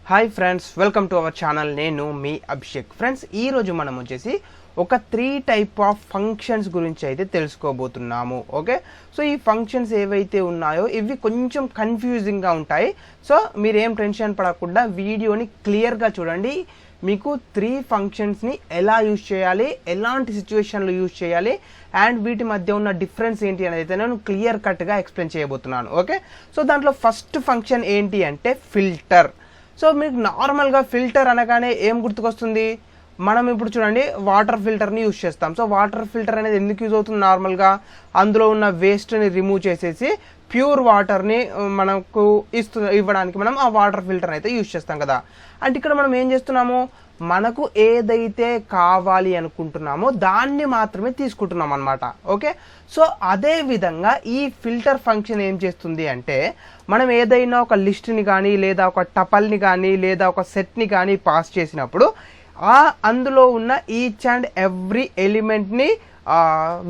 Hi friends, welcome to our channel. నేను మీ Abhishek. Friends, ఈరోజు మనం వచ్చేసి ఒక 3 టైప్ ఆఫ్ ఫంక్షన్స్ గురించి అయితే తెలుసుకోబోతున్నాము. ఓకే, సో ఈ ఫంక్షన్స్ ఏవైతే ఉన్నాయో ఇవి కొంచెం కన్ఫ్యూజింగ్గా ఉంటాయి. సో మీరేం టెన్షన్ పడకుండా వీడియోని క్లియర్గా చూడండి. మీకు 3 ఫంక్షన్స్ని ఎలా యూజ్ చేయాలి, ఎలాంటి సిచ్యువేషన్లో యూజ్ చేయాలి అండ్ వీటి మధ్య ఉన్న డిఫరెన్స్ ఏంటి అనేది అయితే నేను క్లియర్ కట్గా ఎక్స్ప్లెయిన్ చేయబోతున్నాను. ఓకే, సో దాంట్లో ఫస్ట్ ఫంక్షన్ ఏంటి అంటే ఫిల్టర్. సో మీకు నార్మల్గా ఫిల్టర్ అనగానే ఏం గుర్తుకొస్తుంది? మనం ఇప్పుడు చూడండి వాటర్ ఫిల్టర్ని యూజ్ చేస్తాం. సో వాటర్ ఫిల్టర్ అనేది ఎందుకు యూజ్ అవుతుంది? నార్మల్గా అందులో ఉన్న వేస్ట్ని రిమూవ్ చేసేసి ప్యూర్ వాటర్ని మనకు ఇవ్వడానికి మనం ఆ వాటర్ ఫిల్టర్ అయితే యూజ్ చేస్తాం కదా. అంటే ఇక్కడ మనం ఏం చేస్తున్నాము, మనకు ఏదైతే కావాలి అనుకుంటున్నామో దాన్ని మాత్రమే తీసుకుంటున్నాం అనమాట. ఓకే, సో అదే విధంగా ఈ ఫిల్టర్ ఫంక్షన్ ఏం చేస్తుంది అంటే మనం ఏదైనా ఒక లిస్ట్ని కానీ లేదా ఒక టపల్ని కానీ లేదా ఒక సెట్ని కానీ పాస్ చేసినప్పుడు అందులో ఉన్న ఈచ్ అండ్ ఎవ్రీ ఎలిమెంట్ని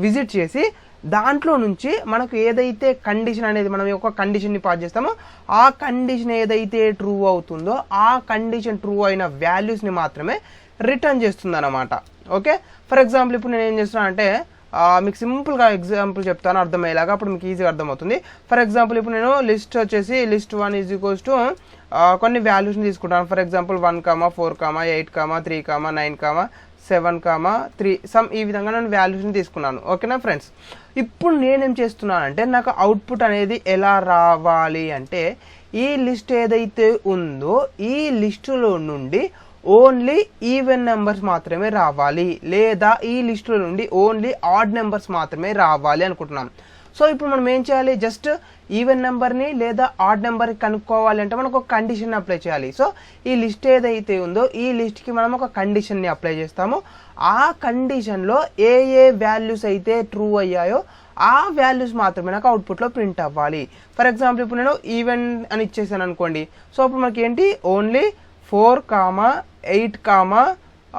విజిట్ చేసి దాంట్లో నుంచి మనకు ఏదైతే కండిషన్ అనేది మనం ఒక కండిషన్ని పాస్ చేస్తామో ఆ కండిషన్ ఏదైతే ట్రూ అవుతుందో ఆ కండిషన్ ట్రూ అయిన వాల్యూస్ని మాత్రమే రిటర్న్ చేస్తుంది అన్నమాట. ఓకే, ఫర్ ఎగ్జాంపుల్ ఇప్పుడు నేను ఏం చేస్తున్నా అంటే మీకు సింపుల్గా ఎగ్జాంపుల్ చెప్తాను అర్థమయ్యేలాగా, అప్పుడు మీకు ఈజీగా అర్థమవుతుంది. ఫర్ ఎగ్జాంపుల్ ఇప్పుడు నేను లిస్ట్ వచ్చేసి లిస్ట్ 1 = కొన్ని వాల్యూస్ని తీసుకుంటాను. ఫర్ ఎగ్జాంపుల్ 1, 4, 8, 3, 9, 7, 3 సమ్ ఈ విధంగా నేను వాల్యూస్ని తీసుకున్నాను. ఓకేనా ఫ్రెండ్స్, ఇప్పుడు నేనేం చేస్తున్నానంటే నాకు అవుట్పుట్ అనేది ఎలా రావాలి అంటే ఈ లిస్ట్ ఏదైతే ఉందో ఈ లిస్టులో నుండి ఓన్లీ ఈవెన్ నెంబర్స్ మాత్రమే రావాలి లేదా ఈ లిస్టులో నుండి ఓన్లీ ఆడ్ నెంబర్స్ మాత్రమే రావాలి అనుకుంటున్నాం. సో ఇప్పుడు మనం ఏం చేయాలి, జస్ట్ ఈవెన్ నెంబర్ని లేదా ఆడ్ నెంబర్ని కనుక్కోవాలి అంటే మనకు ఒక కండిషన్ అప్లై చేయాలి. సో ఈ లిస్ట్ ఏదైతే ఉందో ఈ లిస్ట్కి మనం ఒక కండిషన్ని అప్లై చేస్తాము. ఆ కండిషన్లో ఏ వాల్యూస్ అయితే ట్రూ అయ్యాయో ఆ వాల్యూస్ మాత్రమే నాకు అవుట్పుట్లో ప్రింట్ అవ్వాలి. ఫర్ ఎగ్జాంపుల్ ఇప్పుడు నేను ఈవెన్ అని ఇచ్చేసాను అనుకోండి. సో అప్పుడు మనకి ఏంటి ఓన్లీ 4, 8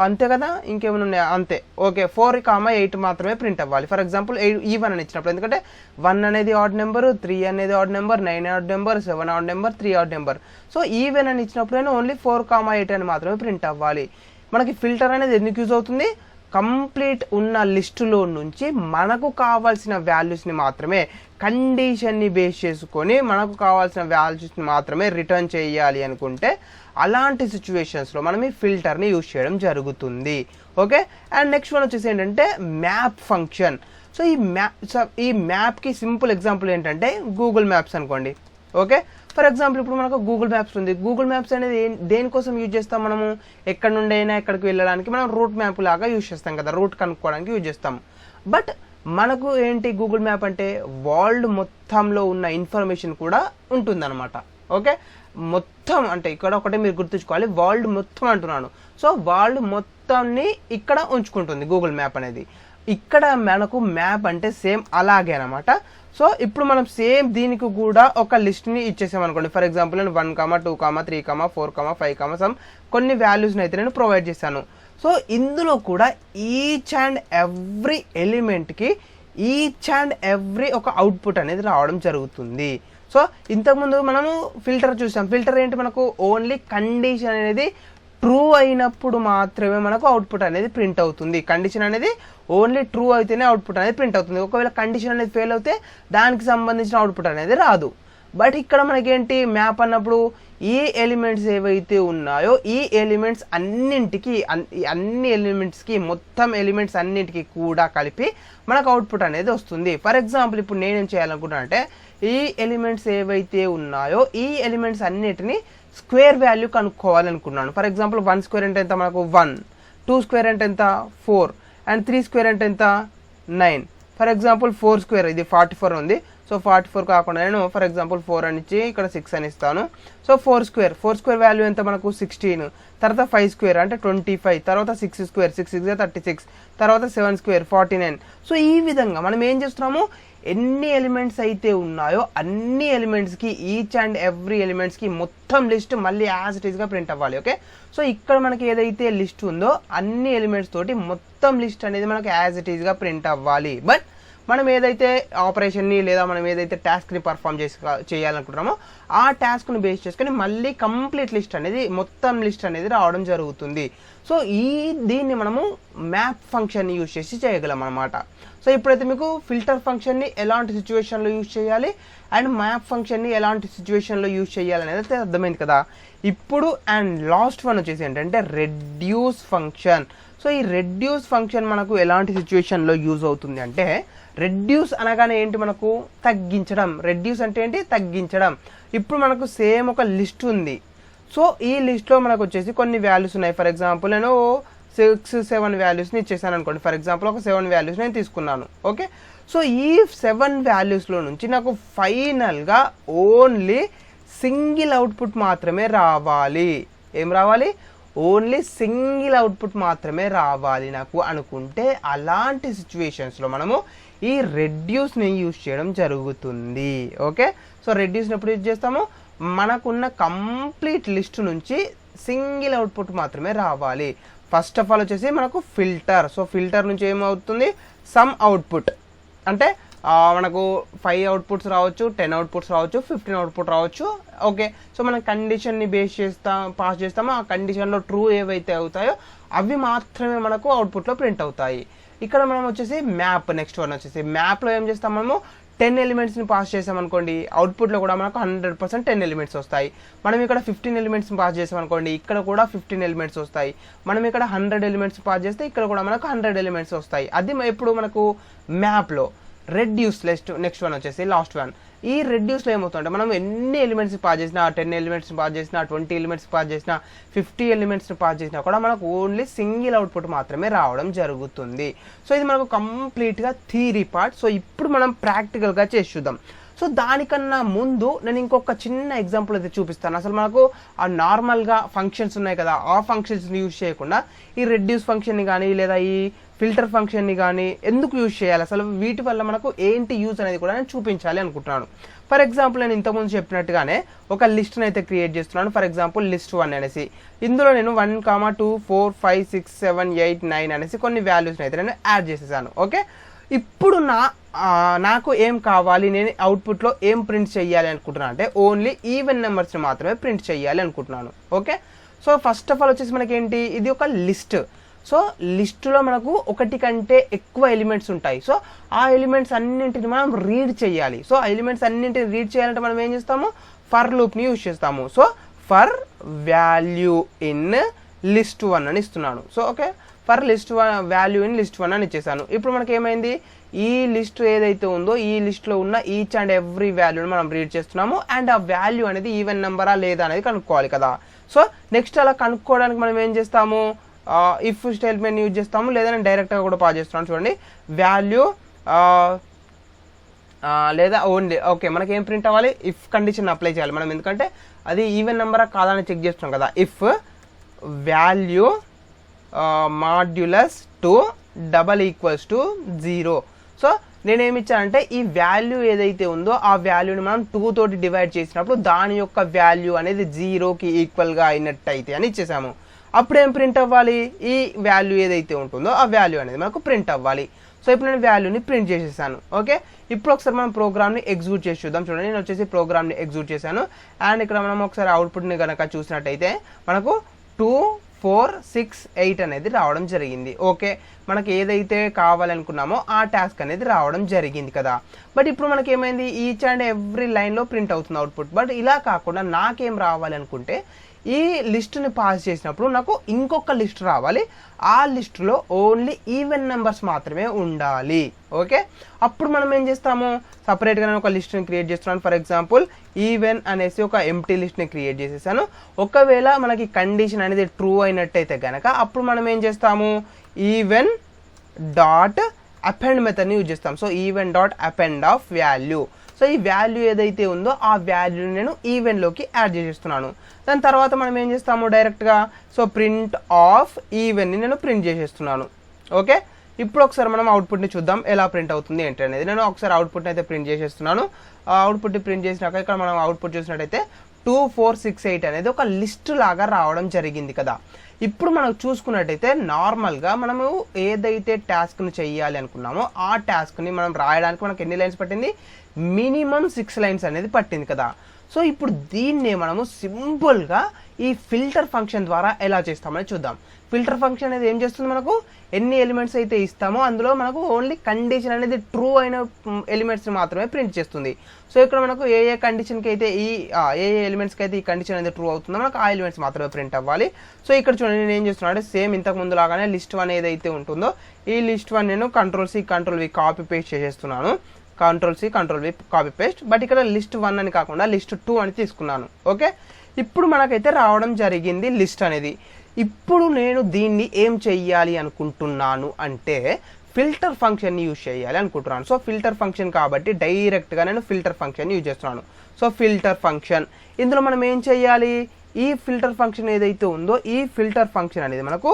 అంతే కదా, ఇంకేమైనా ఉన్నాయా? అంతే. ఓకే, 4, 8 మాత్రమే ప్రింట్ అవ్వాలి. ఫర్ ఎగ్జాంపుల్ ఈవెన్ అని ఇచ్చినప్పుడు, ఎందుకంటే 1 అనేది ఆడ్ నెంబర్, 3 అనేది odd number, 9 odd number, 7 odd number, 3 odd number. So even అని ఇచ్చినప్పుడు ఓన్లీ 4, 8 అని మాత్రమే ప్రింట్ అవ్వాలి. మనకి ఫిల్టర్ అనేది ఎందుకు యూజ్ అవుతుంది? కంప్లీట్ ఉన్న లిస్టులో నుంచి మనకు కావాల్సిన వాల్యూస్ని మాత్రమే కండిషన్ని బేస్ చేసుకొని మనకు కావాల్సిన వాల్యూస్ని మాత్రమే రిటర్న్ చేయాలి అనుకుంటే అలాంటి సిచ్యువేషన్స్లో మనం ఈ ఫిల్టర్ని యూజ్ చేయడం జరుగుతుంది. ఓకే, అండ్ నెక్స్ట్ వన్ వచ్చేసి ఏంటంటే మ్యాప్ ఫంక్షన్. సో ఈ మ్యాప్కి సింపుల్ ఎగ్జాంపుల్ ఏంటంటే గూగుల్ మ్యాప్స్ అనుకోండి. ఓకే, ఫర్ ఎగ్జాంపుల్ ఇప్పుడు మనకు గూగుల్ మ్యాప్స్ ఉంది. గూగుల్ మ్యాప్స్ అనేది దేనికోసం యూజ్ చేస్తాం? మనము ఎక్కడి నుండి అయినా ఎక్కడికి వెళ్ళడానికి మనం రూట్ మ్యాప్ లాగా యూజ్ చేస్తాం కదా, రూట్ కనుక్కోవడానికి యూజ్ చేస్తాం. బట్ మనకు ఏంటి గూగుల్ మ్యాప్ అంటే వరల్డ్ మొత్తంలో ఉన్న ఇన్ఫర్మేషన్ కూడా ఉంటుందన్నమాట. ఓకే, మొత్తం అంటే ఇక్కడ ఒకటే మీరు గుర్తుంచుకోవాలి, వరల్డ్ మొత్తం అంటున్నాను. సో వరల్డ్ మొత్తాన్ని ఇక్కడ ఉంచుకుంటుంది గూగుల్ మ్యాప్ అనేది. ఇక్కడ మనకు మ్యాప్ అంటే సేమ్ అలాగే అనమాట. సో ఇప్పుడు మనం సేమ్ దీనికి కూడా ఒక లిస్ట్ని ఇచ్చేసాం అనుకోండి. ఫర్ ఎగ్జాంపుల్ నేను 1, 2, 3, 4, 5 సమ్ కొన్ని వాల్యూస్ని అయితే నేను ప్రొవైడ్ చేశాను. సో ఇందులో కూడా ఈచ్ అండ్ ఎవ్రీ ఎలిమెంట్కి ఈచ్ అండ్ ఎవ్రీ ఒక అవుట్పుట్ అనేది రావడం జరుగుతుంది. సో ఇంతకుముందు మనము ఫిల్టర్ చూసాం. ఫిల్టర్ ఏంటి, మనకు ఓన్లీ కండిషన్ అనేది ట్రూ అయినప్పుడు మాత్రమే మనకు అవుట్పుట్ అనేది ప్రింట్ అవుతుంది. కండిషన్ అనేది ఓన్లీ ట్రూ అయితేనే అవుట్పుట్ అనేది ప్రింట్ అవుతుంది. ఒకవేళ కండిషన్ అనేది ఫెయిల్ అవుతే దానికి సంబంధించిన అవుట్పుట్ అనేది రాదు. బట్ ఇక్కడ మనకేంటి మ్యాప్ అన్నప్పుడు ఈ ఎలిమెంట్స్ ఏవైతే ఉన్నాయో ఈ ఎలిమెంట్స్ అన్ని ఎలిమెంట్స్కి మొత్తం ఎలిమెంట్స్ అన్నింటికి కూడా కలిపి మనకు అవుట్పుట్ అనేది వస్తుంది. ఫర్ ఎగ్జాంపుల్ ఇప్పుడు నేనేం చేయాలనుకుంటున్నా అంటే ఈ ఎలిమెంట్స్ ఏవైతే ఉన్నాయో ఈ ఎలిమెంట్స్ అన్నిటిని స్క్వేర్ వాల్యూ కనుక్కోవాలనుకున్నాను. ఫర్ ఎగ్జాంపుల్ 1 స్క్వేర్ అంటే ఎంత మనకు 1, 2 స్క్వేర్ అంటే ఎంత 4 అండ్ 3 స్క్వేర్ అంటే ఎంత 9. ఫర్ ఎగ్జాంపుల్ 4 స్క్వేర్ ఇది 44 ఉంది. సో 44 కాకుండా నేను ఫర్ ఎగ్జాంపుల్ 4 అని ఇచ్చి ఇక్కడ 6 అని ఇస్తాను. సో 4 స్క్వేర్ వాల్యూ ఎంత మనకు 16, తర్వాత 5 స్క్వేర్ అంటే 25, తర్వాత 6 స్క్వేర్ 6 6 36, తర్వాత 7 స్క్వేర్ 49. సో ఈ విధంగా మనం ఏం చేస్తున్నాము, ఎన్ని ఎలిమెంట్స్ అయితే ఉన్నాయో అన్ని ఎలిమెంట్స్కి ఈచ్ అండ్ ఎవ్రీ ఎలిమెంట్స్కి మొత్తం లిస్ట్ మళ్ళీ యాజ్ ఇట్ ఈస్గా ప్రింట్ అవ్వాలి. ఓకే, సో ఇక్కడ మనకి ఏదైతే లిస్ట్ ఉందో అన్ని ఎలిమెంట్స్ తోటి మొత్తం లిస్ట్ అనేది మనకు యాజ్ ఇట్ ఈస్గా ప్రింట్ అవ్వాలి. బట్ మనం ఏదైతే ఆపరేషన్ని లేదా మనం ఏదైతే టాస్క్ని పర్ఫామ్ చేయాలనుకుంటున్నామో ఆ టాస్క్ని బేస్ చేసుకొని మళ్ళీ కంప్లీట్ లిస్ట్ అనేది మొత్తం లిస్ట్ అనేది రావడం జరుగుతుంది. సో దీన్ని మనము మ్యాప్ ఫంక్షన్ని యూజ్ చేసి చేయగలం అనమాట. సో ఇప్పుడైతే మీకు ఫిల్టర్ ఫంక్షన్ని ఎలాంటి సిచ్యువేషన్లో యూజ్ చేయాలి అండ్ మ్యాప్ ఫంక్షన్ని ఎలాంటి సిచ్యువేషన్లో యూజ్ చేయాలి అనేది అయితే అర్థమైంది కదా. ఇప్పుడు అండ్ లాస్ట్ వన్ వచ్చేసి ఏంటంటే రెడ్యూస్ ఫంక్షన్. సో ఈ రెడ్యూస్ ఫంక్షన్ మనకు ఎలాంటి సిచ్యువేషన్లో యూజ్ అవుతుంది అంటే, రెడ్యూస్ అనగానే ఏంటి, మనకు తగ్గించడం. రెడ్యూస్ అంటే ఏంటి, తగ్గించడం. ఇప్పుడు మనకు సేమ్ ఒక లిస్ట్ ఉంది. సో ఈ లిస్ట్లో మనకు వచ్చేసి కొన్ని వాల్యూస్ ఉన్నాయి. ఫర్ ఎగ్జాంపుల్ నేను 6-7 వాల్యూస్ని ఇచ్చేసాను అనుకోండి. ఫర్ ఎగ్జాంపుల్ ఒక 7 వాల్యూస్ నేను తీసుకున్నాను. ఓకే, సో ఈ 7 వాల్యూస్లో నుంచి నాకు ఫైనల్గా ఓన్లీ సింగిల్ అవుట్పుట్ మాత్రమే రావాలి. ఏం రావాలి, ఓన్లీ సింగిల్ అవుట్పుట్ మాత్రమే రావాలి నాకు అనుకుంటే, అలాంటి సిచ్యువేషన్స్లో మనము ఈ రెడ్యూస్ని యూజ్ చేయడం జరుగుతుంది. ఓకే, సో రెడ్యూస్ని ఎప్పుడు యూజ్ చేస్తాము, మనకున్న కంప్లీట్ లిస్ట్ నుంచి సింగిల్ అవుట్పుట్ మాత్రమే రావాలి. ఫస్ట్ ఆఫ్ ఆల్ వచ్చేసి మనకు ఫిల్టర్. సో ఫిల్టర్ నుంచి ఏమవుతుంది, సమ్ అవుట్పుట్ అంటే మనకు 5 అవుట్పుట్స్ రావచ్చు, 10 అవుట్పుట్స్ రావచ్చు, 15 అవుట్పుట్ రావచ్చు. ఓకే, సో మనం కండిషన్ని పాస్ చేస్తామో ఆ కండిషన్లో ట్రూ ఏవైతే అవుతాయో అవి మాత్రమే మనకు అవుట్పుట్లో ప్రింట్ అవుతాయి. ఇక్కడ మనం వచ్చేసి మ్యాప్, నెక్స్ట్ వన్ వచ్చేసి మ్యాప్లో ఏం చేస్తాం, మనము 10 ఎలిమెంట్స్ని పాస్ చేసామనుకోండి, అవుట్పుట్లో కూడా మనకు 100% 10 ఎలిమెంట్స్ వస్తాయి. మనం ఇక్కడ 15 ఎలిమెంట్స్ని పాస్ చేసామనుకోండి, ఇక్కడ కూడా 15 ఎలిమెంట్స్ వస్తాయి. మనం ఇక్కడ 100 ఎలిమెంట్స్ పాస్ చేస్తే ఇక్కడ కూడా మనకు 100 ఎలిమెంట్స్ వస్తాయి. అది ఎప్పుడు మనకు మ్యాప్లో. రెడ్యూస్ నెక్స్ట్ వన్ వచ్చేసి లాస్ట్ వన్. ఈ రెడ్యూస్లో ఏమవుతుందంటే, మనం ఎన్ని ఎలిమెంట్స్ పాస్ చేసినా, 10 ఎలిమెంట్స్ పాస్ చేసినా, 20 ఎలిమెంట్స్ పాస్ చేసినా, 50 ఎలిమెంట్స్ని పాస్ చేసినా కూడా మనకు ఓన్లీ సింగిల్ అవుట్పుట్ మాత్రమే రావడం జరుగుతుంది. సో ఇది మనకు కంప్లీట్గా థియరీ పార్ట్. సో ఇప్పుడు మనం ప్రాక్టికల్గా చేసి చూద్దాం. సో దానికన్నా ముందు నేను ఇంకొక చిన్న ఎగ్జాంపుల్ అయితే చూపిస్తాను. అసలు మనకు ఆ నార్మల్గా ఫంక్షన్స్ ఉన్నాయి కదా, ఆ ఫంక్షన్స్ని యూజ్ చేయకుండా ఈ రెడ్యూస్ ఫంక్షన్ని కానీ లేదా ఈ ఫిల్టర్ ఫంక్షన్ని కానీ ఎందుకు యూజ్ చేయాలి, అసలు వీటి వల్ల మనకు ఏంటి యూజ్ అనేది కూడా నేను చూపించాలి అనుకుంటున్నాను. ఫర్ ఎగ్జాంపుల్ నేను ఇంతకుముందు చెప్పినట్టుగానే ఒక లిస్ట్ని అయితే క్రియేట్ చేస్తున్నాను. ఫర్ ఎగ్జాంపుల్ లిస్ట్ 1 అనేసి, ఇందులో నేను 1, 2, 4, 5, 6, 7, 8, 9 అనేసి కొన్ని వాల్యూస్ని అయితే నేను యాడ్ చేసేసాను. ఓకే, ఇప్పుడు నాకు ఏం కావాలి, నేను అవుట్పుట్లో ఏం ప్రింట్ చేయాలి అనుకుంటున్నాను అంటే ఓన్లీ ఈవెన్ నెంబర్స్ని మాత్రమే ప్రింట్ చేయాలి అనుకుంటున్నాను. Okay, so first of all వచ్చేసి మనకి ఏంటి, ఇది ఒక లిస్ట్. సో లిస్టులో మనకు ఒకటి కంటే ఎక్కువ ఎలిమెంట్స్ ఉంటాయి. సో ఆ ఎలిమెంట్స్ అన్నింటిని మనం రీడ్ చేయాలి. సో ఆ ఎలిమెంట్స్ అన్నింటిని రీడ్ చేయాలంటే మనం ఏం చేస్తాము, ఫర్ లూప్ని యూజ్ చేస్తాము. So for value in list 1 అని ఇస్తున్నాను. So okay, for list 1 value in list 1 అని ఇచ్చేసాను. ఇప్పుడు మనకి ఏమైంది, ఈ లిస్ట్ ఏదైతే ఉందో ఈ లిస్ట్లో ఉన్న ఈచ్ అండ్ ఎవ్రీ వాల్యూని మనం రీడ్ చేస్తున్నాము. అండ్ ఆ వాల్యూ అనేది ఈవెన్ నెంబరా లేదా అనేది కనుక్కోవాలి కదా. సో నెక్స్ట్ అలా కనుక్కోవడానికి మనం ఏం చేస్తాము, ఇఫ్ స్టేట్మెంట్ యూజ్ చేస్తాము, లేదా నేను డైరెక్ట్గా కూడా పాస్ చేస్తున్నాను. చూడండి, వాల్యూ లేదా ఓన్లీ. ఓకే, మనకి ఏం ప్రింట్ అవ్వాలి, ఇఫ్ కండిషన్ అప్లై చేయాలి మనం, ఎందుకంటే అది ఈవెన్ నెంబరా కాదని చెక్ చేస్తున్నాం కదా. If value modulus 2 = 0. సో నేనేమి ఇచ్చానంటే ఈ వాల్యూ ఏదైతే ఉందో ఆ వాల్యూని మనం 2 తోటి డివైడ్ చేసినప్పుడు దాని యొక్క వాల్యూ అనేది 0కి ఈక్వల్గా అయినట్టయితే అని ఇచ్చేసాము. అప్పుడు ఏం ప్రింట్ అవ్వాలి, ఈ వాల్యూ ఏదైతే ఉంటుందో ఆ వాల్యూ అనేది మనకు ప్రింట్ అవ్వాలి. సో ఇప్పుడు నేను వాల్యూని ప్రింట్ చేసేసాను. ఓకే, ఇప్పుడు ఒకసారి మనం ప్రోగ్రామ్ని ఎగ్జిక్యూట్ చేసి చూద్దాం. చూడండి, నేను వచ్చేసి ప్రోగ్రామ్ని ఎగ్జిక్యూట్ చేశాను. అండ్ ఇక్కడ మనం ఒకసారి అవుట్పుట్ని కనుక చూసినట్టయితే మనకు 2, 4, 6, 8 అనేది రావడం జరిగింది. ఓకే, మనకి ఏదైతే కావాలనుకున్నామో ఆ టాస్క్ అనేది రావడం జరిగింది కదా. బట్ ఇప్పుడు మనకి ఏమైంది, ఈచ్ అండ్ ఎవ్రీ లైన్లో ప్రింట్ అవుతుంది అవుట్పుట్. బట్ ఇలా కాకుండా నాకేం రావాలి అనుకుంటే, ఈ లిస్టుని పాస్ చేసినప్పుడు నాకు ఇంకొక లిస్ట్ రావాలి. ఆ లిస్టులో ఓన్లీ ఈవెన్ నెంబర్స్ మాత్రమే ఉండాలి. ఓకే, అప్పుడు మనం ఏం చేస్తాము, సపరేట్గా నేను ఒక లిస్ట్ని క్రియేట్ చేస్తున్నాను. ఫర్ ఎగ్జాంపుల్ ఈవెన్ అనేసి ఒక ఎంప్టీ లిస్ట్ని క్రియేట్ చేసేసాను. ఒకవేళ మనకి కండిషన్ అనేది ట్రూ అయినట్టయితే కనుక అప్పుడు మనం ఏం చేస్తాము, ఈవెన్ డాట్ అపెండ్ మెథడ్ని యూజ్ చేస్తాం. So even dot append of value. So ఈ వాల్యూ ఏదైతే ఉందో ఆ వాల్యూని నేను ఈవెన్లోకి యాడ్ చేసేస్తున్నాను. దాని తర్వాత మనం ఏం చేస్తాము, డైరెక్ట్గా సో ప్రింట్ ఆఫ్ ఈవెన్ని నేను ప్రింట్ చేసేస్తున్నాను. ఓకే, ఇప్పుడు ఒకసారి మనం అవుట్పుట్ని చూద్దాం ఎలా ప్రింట్ అవుతుంది ఏంటి అనేది. నేను ఒకసారి అవుట్పుట్ని అయితే ప్రింట్ చేసేస్తున్నాను. అవుట్పుట్ని ప్రింట్ చేసినాక ఇక్కడ మనం అవుట్పుట్ చూసినట్టయితే 2468 అనేది ఒక లిస్ట్ లాగా రావడం జరిగింది కదా. ఇప్పుడు మనం చూసుకున్నట్టయితే నార్మల్గా మనము ఏదైతే టాస్క్ను చేయాలి అనుకున్నామో ఆ టాస్క్ని మనం రాయడానికి మనకు ఎన్ని లైన్స్ పట్టింది, మినిమం 6 లైన్స్ అనేది పట్టింది కదా. సో ఇప్పుడు దీన్నే మనము సింపుల్గా ఈ ఫిల్టర్ ఫంక్షన్ ద్వారా ఎలా చేస్తామని చూద్దాం. ఫిల్టర్ ఫంక్షన్ అనేది ఏం చేస్తుంది, మనకు ఎన్ని ఎలిమెంట్స్ అయితే ఇస్తామో అందులో మనకు ఓన్లీ కండిషన్ అనేది ట్రూ అయిన ఎలిమెంట్స్ని మాత్రమే ప్రింట్ చేస్తుంది. సో ఇక్కడ మనకు ఏ కండిషన్కి అయితే ఏ ఎలిమెంట్స్కి అయితే ఈ కండిషన్ అనేది ట్రూ అవుతుందో మనకు ఆ ఎలిమెంట్స్ మాత్రమే ప్రింట్ అవ్వాలి. సో ఇక్కడ చూడండి నేను ఏం చేస్తున్నాను అంటే సేమ్ ఇంతకు ముందు లాగానే లిస్ట్ 1 ఏదైతే ఉంటుందో ఈ లిస్ట్ 1 నేను Ctrl+C Ctrl+V కాపీ పేస్ట్ చేసేస్తున్నాను. Ctrl+C Ctrl+V copy paste. But ఇక్కడ లిస్ట్ 1 అని కాకుండా లిస్ట్ 2 అని తీసుకున్నాను. ఓకే, ఇప్పుడు మనకైతే రావడం జరిగింది లిస్ట్ అనేది. ఇప్పుడు నేను దీన్ని ఏం చెయ్యాలి అనుకుంటున్నాను అంటే ఫిల్టర్ ఫంక్షన్ని యూజ్ చేయాలి అనుకుంటున్నాను. సో ఫిల్టర్ ఫంక్షన్ కాబట్టి డైరెక్ట్గా నేను ఫిల్టర్ ఫంక్షన్ యూజ్ చేస్తున్నాను. సో ఫిల్టర్ ఫంక్షన్, ఇందులో మనం ఏం చేయాలి, ఈ ఫిల్టర్ ఫంక్షన్ ఏదైతే ఉందో ఈ ఫిల్టర్ ఫంక్షన్ అనేది మనకు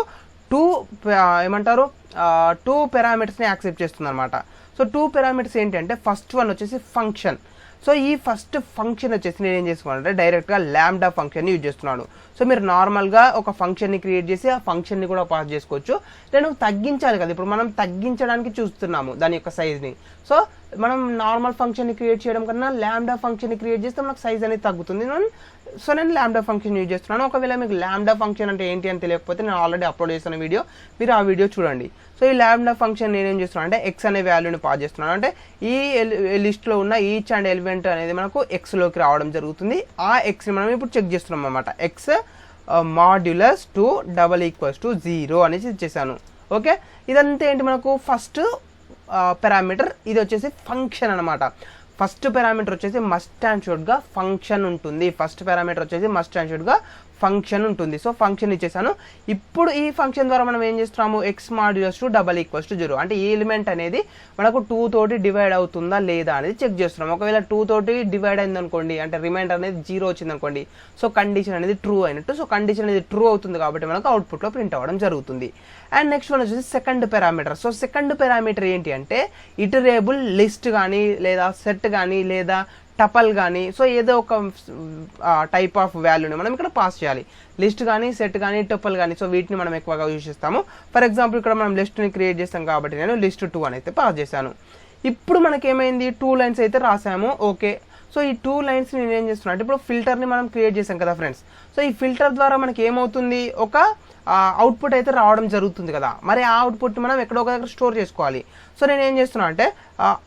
టూ పారామీటర్స్ని యాక్సెప్ట్ చేస్తుంది అనమాట. సో 2 పారామీటర్స్ ఏంటంటే ఫస్ట్ వన్ వచ్చేసి ఫంక్షన్. సో ఈ ఫస్ట్ ఫంక్షన్ వచ్చేసి నేను ఏం చేసుకున్నానంటే డైరెక్ట్గా లాంబ్డా ఫంక్షన్ని యూజ్ చేస్తున్నాను. సో మీరు నార్మల్గా ఒక ఫంక్షన్ని క్రియేట్ చేసి ఆ ఫంక్షన్ని కూడా పాస్ చేసుకోవచ్చు. నేను తగ్గించాలి కదా, ఇప్పుడు మనం తగ్గించడానికి చూస్తున్నాము దాని యొక్క సైజ్ని. సో మనం నార్మల్ ఫంక్షన్ని క్రియేట్ చేయడం కన్నా లాంబ్డా ఫంక్షన్ని క్రియేట్ చేస్తే మనకు సైజ్ అనేది తగ్గుతుంది. సో నేను లాంబ్డా ఫంక్షన్ యూజ్ చేస్తున్నాను. ఒకవేళ మీకు లాంబ్డా ఫంక్షన్ అంటే ఏంటి అని తెలియకపోతే నేను ఆల్రెడీ అప్లోడ్ చేసిన వీడియో, మీరు ఆ వీడియో చూడండి. సో ఈ లాంబ్డా ఫంక్షన్ నేనేం చేస్తున్నాను అంటే ఎక్స్ అనే వాల్యూని పాస్ చేస్తున్నాను. అంటే ఈ లిస్ట్లో ఉన్న ఈచ్ అండ్ ఎలిమెంట్ అనేది మనకు ఎక్స్లోకి రావడం జరుగుతుంది. ఆ ఎక్స్ని మనం ఇప్పుడు చెక్ చేస్తున్నాం అనమాట. ఎక్స్ మాడ్యులస్ 2 = 0 అనేసి ఇచ్చేసాను. ఓకే, ఇదంతా ఏంటి మనకు ఫస్ట్ పారామీటర్, ఇది వచ్చేసి ఫంక్షన్ అనమాట. ఫస్ట్ పారామీటర్ వచ్చేసి మస్ట్ అండ్ షుడ్గా ఫంక్షన్ ఉంటుంది. ఫస్ట్ పారామీటర్ వచ్చేసి మస్ట్ అండ్ షుడ్గా ఫంక్షన్ ఉంటుంది. సో ఫంక్షన్ ఇచ్చేసాను. ఇప్పుడు ఈ ఫంక్షన్ ద్వారా మనం ఏం చేస్తున్నాము, ఎక్స్ మాడ్యులస్ 2 = 0 అంటే ఈ ఎలిమెంట్ అనేది మనకు 2 తోటి డివైడ్ అవుతుందా లేదా అనేది చెక్ చేస్తున్నాం. ఒకవేళ 2 తోటి డివైడ్ అయింది అనుకోండి, అంటే రిమైండర్ అనేది 0 వచ్చింది అనుకోండి, సో కండిషన్ అనేది ట్రూ అయినట్టు. సో కండిషన్ అనేది ట్రూ అవుతుంది కాబట్టి మనకు అవుట్పుట్లో ప్రింట్ అవ్వడం జరుగుతుంది. అండ్ నెక్స్ట్ వన్ వచ్చేసి second parameter. So second parameter ఏంటి అంటే ఇటరేబుల్ లిస్ట్ కానీ లేదా సెట్ కానీ లేదా టపల్ కానీ, సో ఏదో ఒక టైప్ ఆఫ్ వాల్యూని మనం ఇక్కడ పాస్ చేయాలి. లిస్ట్ కానీ సెట్ కానీ టపల్ కానీ, సో వీటిని మనం ఎక్కువగా యూజ్ చేస్తాము. ఫర్ ఎగ్జాంపుల్ ఇక్కడ మనం లిస్ట్ని క్రియేట్ చేస్తాం కాబట్టి నేను లిస్ట్ 2 అని అయితే పాస్ చేశాను. ఇప్పుడు మనకేమైంది, 2 లైన్స్ అయితే రాసాము. ఓకే, సో ఈ 2 లైన్స్ నేను ఏం చేస్తున్నా అంటే ఇప్పుడు ఫిల్టర్ని మనం క్రియేట్ చేసాం కదా ఫ్రెండ్స్. సో ఈ ఫిల్టర్ ద్వారా మనకి ఏమవుతుంది, ఒక అవుట్పుట్ అయితే రావడం జరుగుతుంది కదా. మరి ఆ అవుట్పుట్ మనం ఎక్కడో ఒక దగ్గర స్టోర్ చేసుకోవాలి. సో నేను ఏం చేస్తున్నా అంటే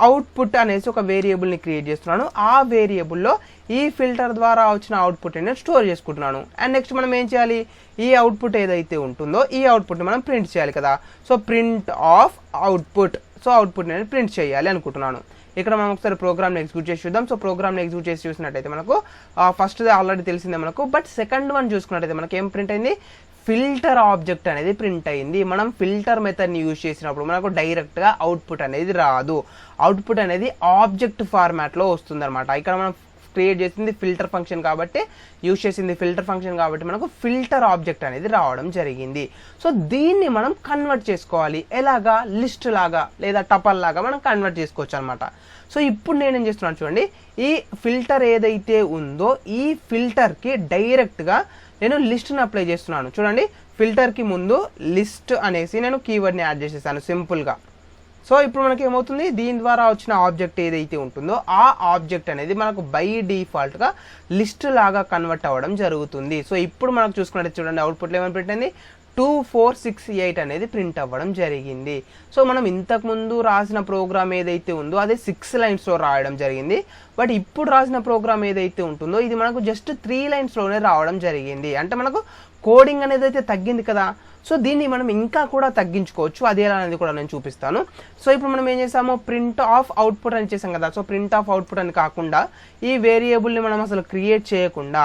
అవుట్పుట్ అనేసి ఒక వేరియబుల్ని క్రియేట్ చేస్తున్నాను. ఆ వేరియబుల్లో ఈ ఫిల్టర్ ద్వారా వచ్చిన అవుట్పుట్ నేను స్టోర్ చేసుకుంటున్నాను. అండ్ నెక్స్ట్ మనం ఏం చేయాలి, ఈ అవుట్పుట్ ఏదైతే ఉంటుందో ఈ అవుట్పుట్ని మనం ప్రింట్ చేయాలి కదా. So print of output, so output నేను ప్రింట్ చేయాలి అనుకుంటున్నాను. ఇక్కడ మనం ఒకసారి ప్రోగ్రామ్ని ఎగ్జిక్యూట్ చేసి చూద్దాం. సో ప్రోగ్రామ్ని ఎగ్జిక్యూట్ చేసి చూసినట్టయితే మనకు ఫస్ట్ది ఆల్రెడీ తెలిసిందే మనకు. బట్ సెకండ్ వన్ చూసుకున్నట్టయితే మనకి ఏం ప్రింట్ అయింది, ఫిల్టర్ ఆబ్జెక్ట్ అనేది ప్రింట్ అయింది. మనం ఫిల్టర్ మెథడ్ని యూజ్ చేసినప్పుడు మనకు డైరెక్ట్గా అవుట్పుట్ అనేది రాదు. అవుట్పుట్ అనేది ఆబ్జెక్ట్ ఫార్మాట్లో వస్తుంది అనమాట. ఇక్కడ మనం క్రియేట్ చేసింది ఫిల్టర్ ఫంక్షన్ కాబట్టి, యూజ్ చేసింది ఫిల్టర్ ఫంక్షన్ కాబట్టి మనకు ఫిల్టర్ ఆబ్జెక్ట్ అనేది రావడం జరిగింది. సో దీన్ని మనం కన్వర్ట్ చేసుకోవాలి. ఎలాగా, లిస్ట్ లాగా లేదా టపల్ లాగా మనం కన్వర్ట్ చేసుకోవచ్చు అనమాట. సో ఇప్పుడు నేనేం చేస్తున్నాను చూడండి, ఈ ఫిల్టర్ ఏదైతే ఉందో ఈ ఫిల్టర్కి డైరెక్ట్గా నేను లిస్ట్ని అప్లై చేస్తున్నాను. చూడండి, ఫిల్టర్కి ముందు లిస్ట్ అనేసి నేను కీవర్డ్ని యాడ్ చేసేసాను సింపుల్గా. సో ఇప్పుడు మనకి ఏమవుతుంది, దీని ద్వారా వచ్చిన ఆబ్జెక్ట్ ఏదైతే ఉంటుందో ఆ ఆబ్జెక్ట్ అనేది మనకు బై డిఫాల్ట్గా లిస్ట్ లాగా కన్వర్ట్ అవ్వడం జరుగుతుంది. సో ఇప్పుడు మనకు చూసుకున్నట్టు చూడండి, అవుట్పుట్లో ఏమని ప్రింట్ అయింది, 2468 అనేది ప్రింట్ అవ్వడం జరిగింది. సో మనం ఇంతకుముందు రాసిన ప్రోగ్రామ్ ఏదైతే ఉందో అదే 6 లైన్స్లో రాయడం జరిగింది. బట్ ఇప్పుడు రాసిన ప్రోగ్రామ్ ఏదైతే ఉంటుందో ఇది మనకు జస్ట్ 3 లైన్స్లోనే రావడం జరిగింది. అంటే మనకు కోడింగ్ అనేది అయితే తగ్గింది కదా. సో దీన్ని మనం ఇంకా కూడా తగ్గించుకోవచ్చు. అది ఎలా అనేది కూడా నేను చూపిస్తాను. సో ఇప్పుడు మనం ఏం చేసాము, ప్రింట్ ఆఫ్ అవుట్పుట్ అని చేసాం కదా. సో ప్రింట్ ఆఫ్ అవుట్పుట్ అని కాకుండా ఈ వేరియబుల్ని మనం అసలు క్రియేట్ చేయకుండా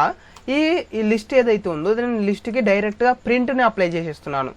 ఈ లిస్ట్ ఏదైతే ఉందో నేను లిస్ట్కి డైరెక్ట్గా ప్రింట్ని అప్లై చేసేస్తున్నాను.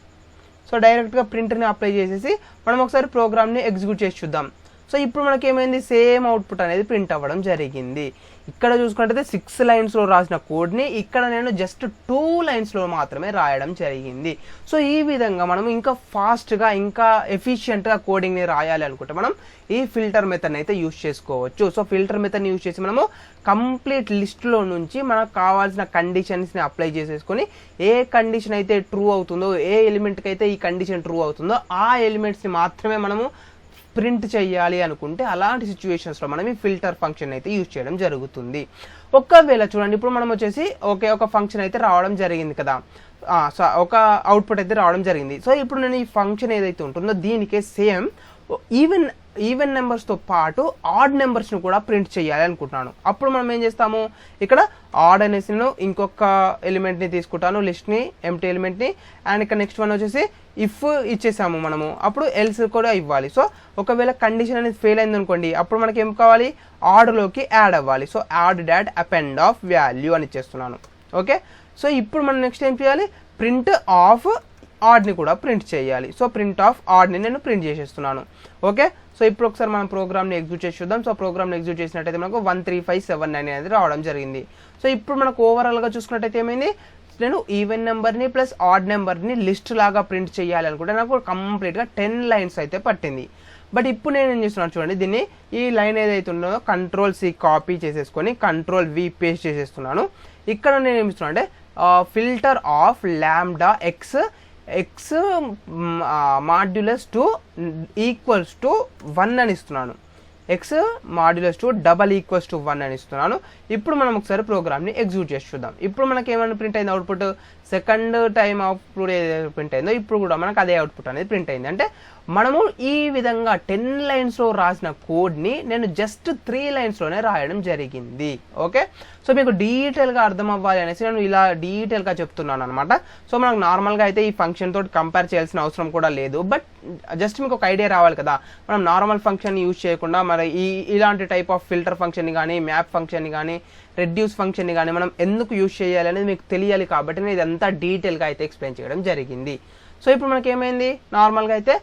సో డైరెక్ట్గా ప్రింట్ని అప్లై చేసేసి మనం ఒకసారి ప్రోగ్రామ్ని ఎగ్జిక్యూట్ చేసి చూద్దాం. సో ఇప్పుడు మనకి ఏమైంది, సేమ్ అవుట్పుట్ అనేది ప్రింట్ అవ్వడం జరిగింది. ఇక్కడ చూసుకున్నట్టయితే 6 లైన్స్లో రాసిన కోడ్ని ఇక్కడ నేను జస్ట్ 2 లైన్స్లో మాత్రమే రాయడం జరిగింది. సో ఈ విధంగా మనం ఇంకా ఫాస్ట్గా ఇంకా ఎఫిషియెంట్గా కోడింగ్ని రాయాలి అనుకుంటే మనం ఈ ఫిల్టర్ మెథడ్ని అయితే యూజ్ చేసుకోవచ్చు. సో ఫిల్టర్ మెథడ్ని యూజ్ చేసి మనము కంప్లీట్ లిస్ట్లో నుంచి మనకు కావాల్సిన కండిషన్స్ని అప్లై చేసేసుకొని ఏ కండిషన్ అయితే ట్రూ అవుతుందో, ఏ ఎలిమెంట్కి అయితే ఈ కండిషన్ ట్రూ అవుతుందో ఆ ఎలిమెంట్స్ని మాత్రమే మనము ప్రింట్ చేయాలి అనుకుంటే అలాంటి సిచ్యువేషన్స్లో మనం ఈ ఫిల్టర్ ఫంక్షన్ అయితే యూజ్ చేయడం జరుగుతుంది. ఒకవేళ చూడండి, ఇప్పుడు మనం వచ్చేసి ఒక ఫంక్షన్ అయితే రావడం జరిగింది కదా, ఒక అవుట్పుట్ అయితే రావడం జరిగింది. సో ఇప్పుడు నేను ఈ ఫంక్షన్ ఏదైతే ఉంటుందో దీనికే సేమ్ ఈవెన్ నెంబర్స్తో పాటు ఆడ్ నెంబర్స్ని కూడా ప్రింట్ చేయాలి అనుకుంటున్నాను. అప్పుడు మనం ఏం చేస్తాము, ఇక్కడ ఆడ్ అనేసి నేను ఇంకొక ఎలిమెంట్ని తీసుకుంటాను, లిస్ట్ని, ఎంటీ ఎలిమెంట్ని, అండ్ ఇక్కడ నెక్స్ట్ వన్ వచ్చేసి ఇఫ్ ఇచ్చేసాము మనము, అప్పుడు ఎల్స్ కూడా ఇవ్వాలి. సో ఒకవేళ కండిషన్ అనేది ఫెయిల్ అయింది అనుకోండి, అప్పుడు మనకి ఏం కావాలి, ఆర్డర్లోకి యాడ్ అవ్వాలి. So add dot append of value అని ఇచ్చేస్తున్నాను. ఓకే, సో ఇప్పుడు మనం నెక్స్ట్ ఏం చేయాలి, ప్రింట్ ఆఫ్ ఆడ్ని కూడా ప్రింట్ చేయాలి. సో ప్రింట్ ఆఫ్ ఆడ్ని నేను ప్రింట్ చేసేస్తున్నాను. ఓకే, సో ఇప్పుడు ఒకసారి మనం ప్రోగ్రామ్ని ఎగ్జిక్యూట్ చేసి చూద్దాం. సో ప్రోగ్రామ్ని ఎగ్జిక్యూట్ చేసినట్టయితే మనకు 13579 అనేది రావడం జరిగింది. సో ఇప్పుడు మనకు ఓవరాల్గా చూసుకున్నట్టయితే ఏమైంది, నేను ఈవెన్ నెంబర్ని ప్లస్ ఆడ్ నెంబర్ని లిస్ట్ లాగా ప్రింట్ చేయాలి అనుకుంటే నాకు కంప్లీట్గా 10 లైన్స్ అయితే పట్టింది. బట్ ఇప్పుడు నేను ఏం చేస్తున్నాను చూడండి, దీన్ని ఈ లైన్ ఏదైతే ఉందో Ctrl+C కాపీ చేసేసుకొని Ctrl+V పేస్ట్ చేసేస్తున్నాను. ఇక్కడ నేను ఏమి ఇస్తున్నాను అంటే filter of lambda X modulus to equals to 1 అని ఇస్తున్నాను. X modulus to double equals to 1 అని ఇస్తున్నాను. ఇప్పుడు మనం ఒకసారి ప్రోగ్రామ్ని ఎగ్జిక్యూట్ చేసి చూద్దాం. ఇప్పుడు మనకి ఏమైనా ప్రింట్ అయింది అవుట్పుట్, సెకండ్ టైం అవుట్పుట్ ఏదైతే ప్రింట్ అయిందో ఇప్పుడు కూడా మనకు అదే అవుట్పుట్ అనేది ప్రింట్ అయింది. అంటే మనము ఈ విధంగా 10 లైన్స్లో రాసిన కోడ్ని నేను జస్ట్ 3 లైన్స్లోనే రాయడం జరిగింది. ఓకే, సో మీకు డీటెయిల్గా అర్థం అవ్వాలి అనేసి నేను ఇలా డీటెయిల్గా చెప్తున్నాను అనమాట. సో మనకు నార్మల్గా అయితే ఈ ఫంక్షన్ తోటి కంపేర్ చేయాల్సిన అవసరం కూడా లేదు. బట్ జస్ట్ మీకు ఒక ఐడియా రావాలి కదా, మనం నార్మల్ ఫంక్షన్ యూజ్ చేయకుండా మరి ఇలాంటి టైప్ ఆఫ్ ఫిల్టర్ ఫంక్షన్ని కానీ, మ్యాప్ ఫంక్షన్ని కానీ, రెడ్యూస్ ఫంక్షన్ని కానీ మనం ఎందుకు యూజ్ చేయాలి అనేది మీకు తెలియాలి. కాబట్టి నేను ఇదంతా డీటెయిల్గా అయితే ఎక్స్ప్లెయిన్ చేయడం జరిగింది. సో ఇప్పుడు మనకి ఏమైంది, నార్మల్గా అయితే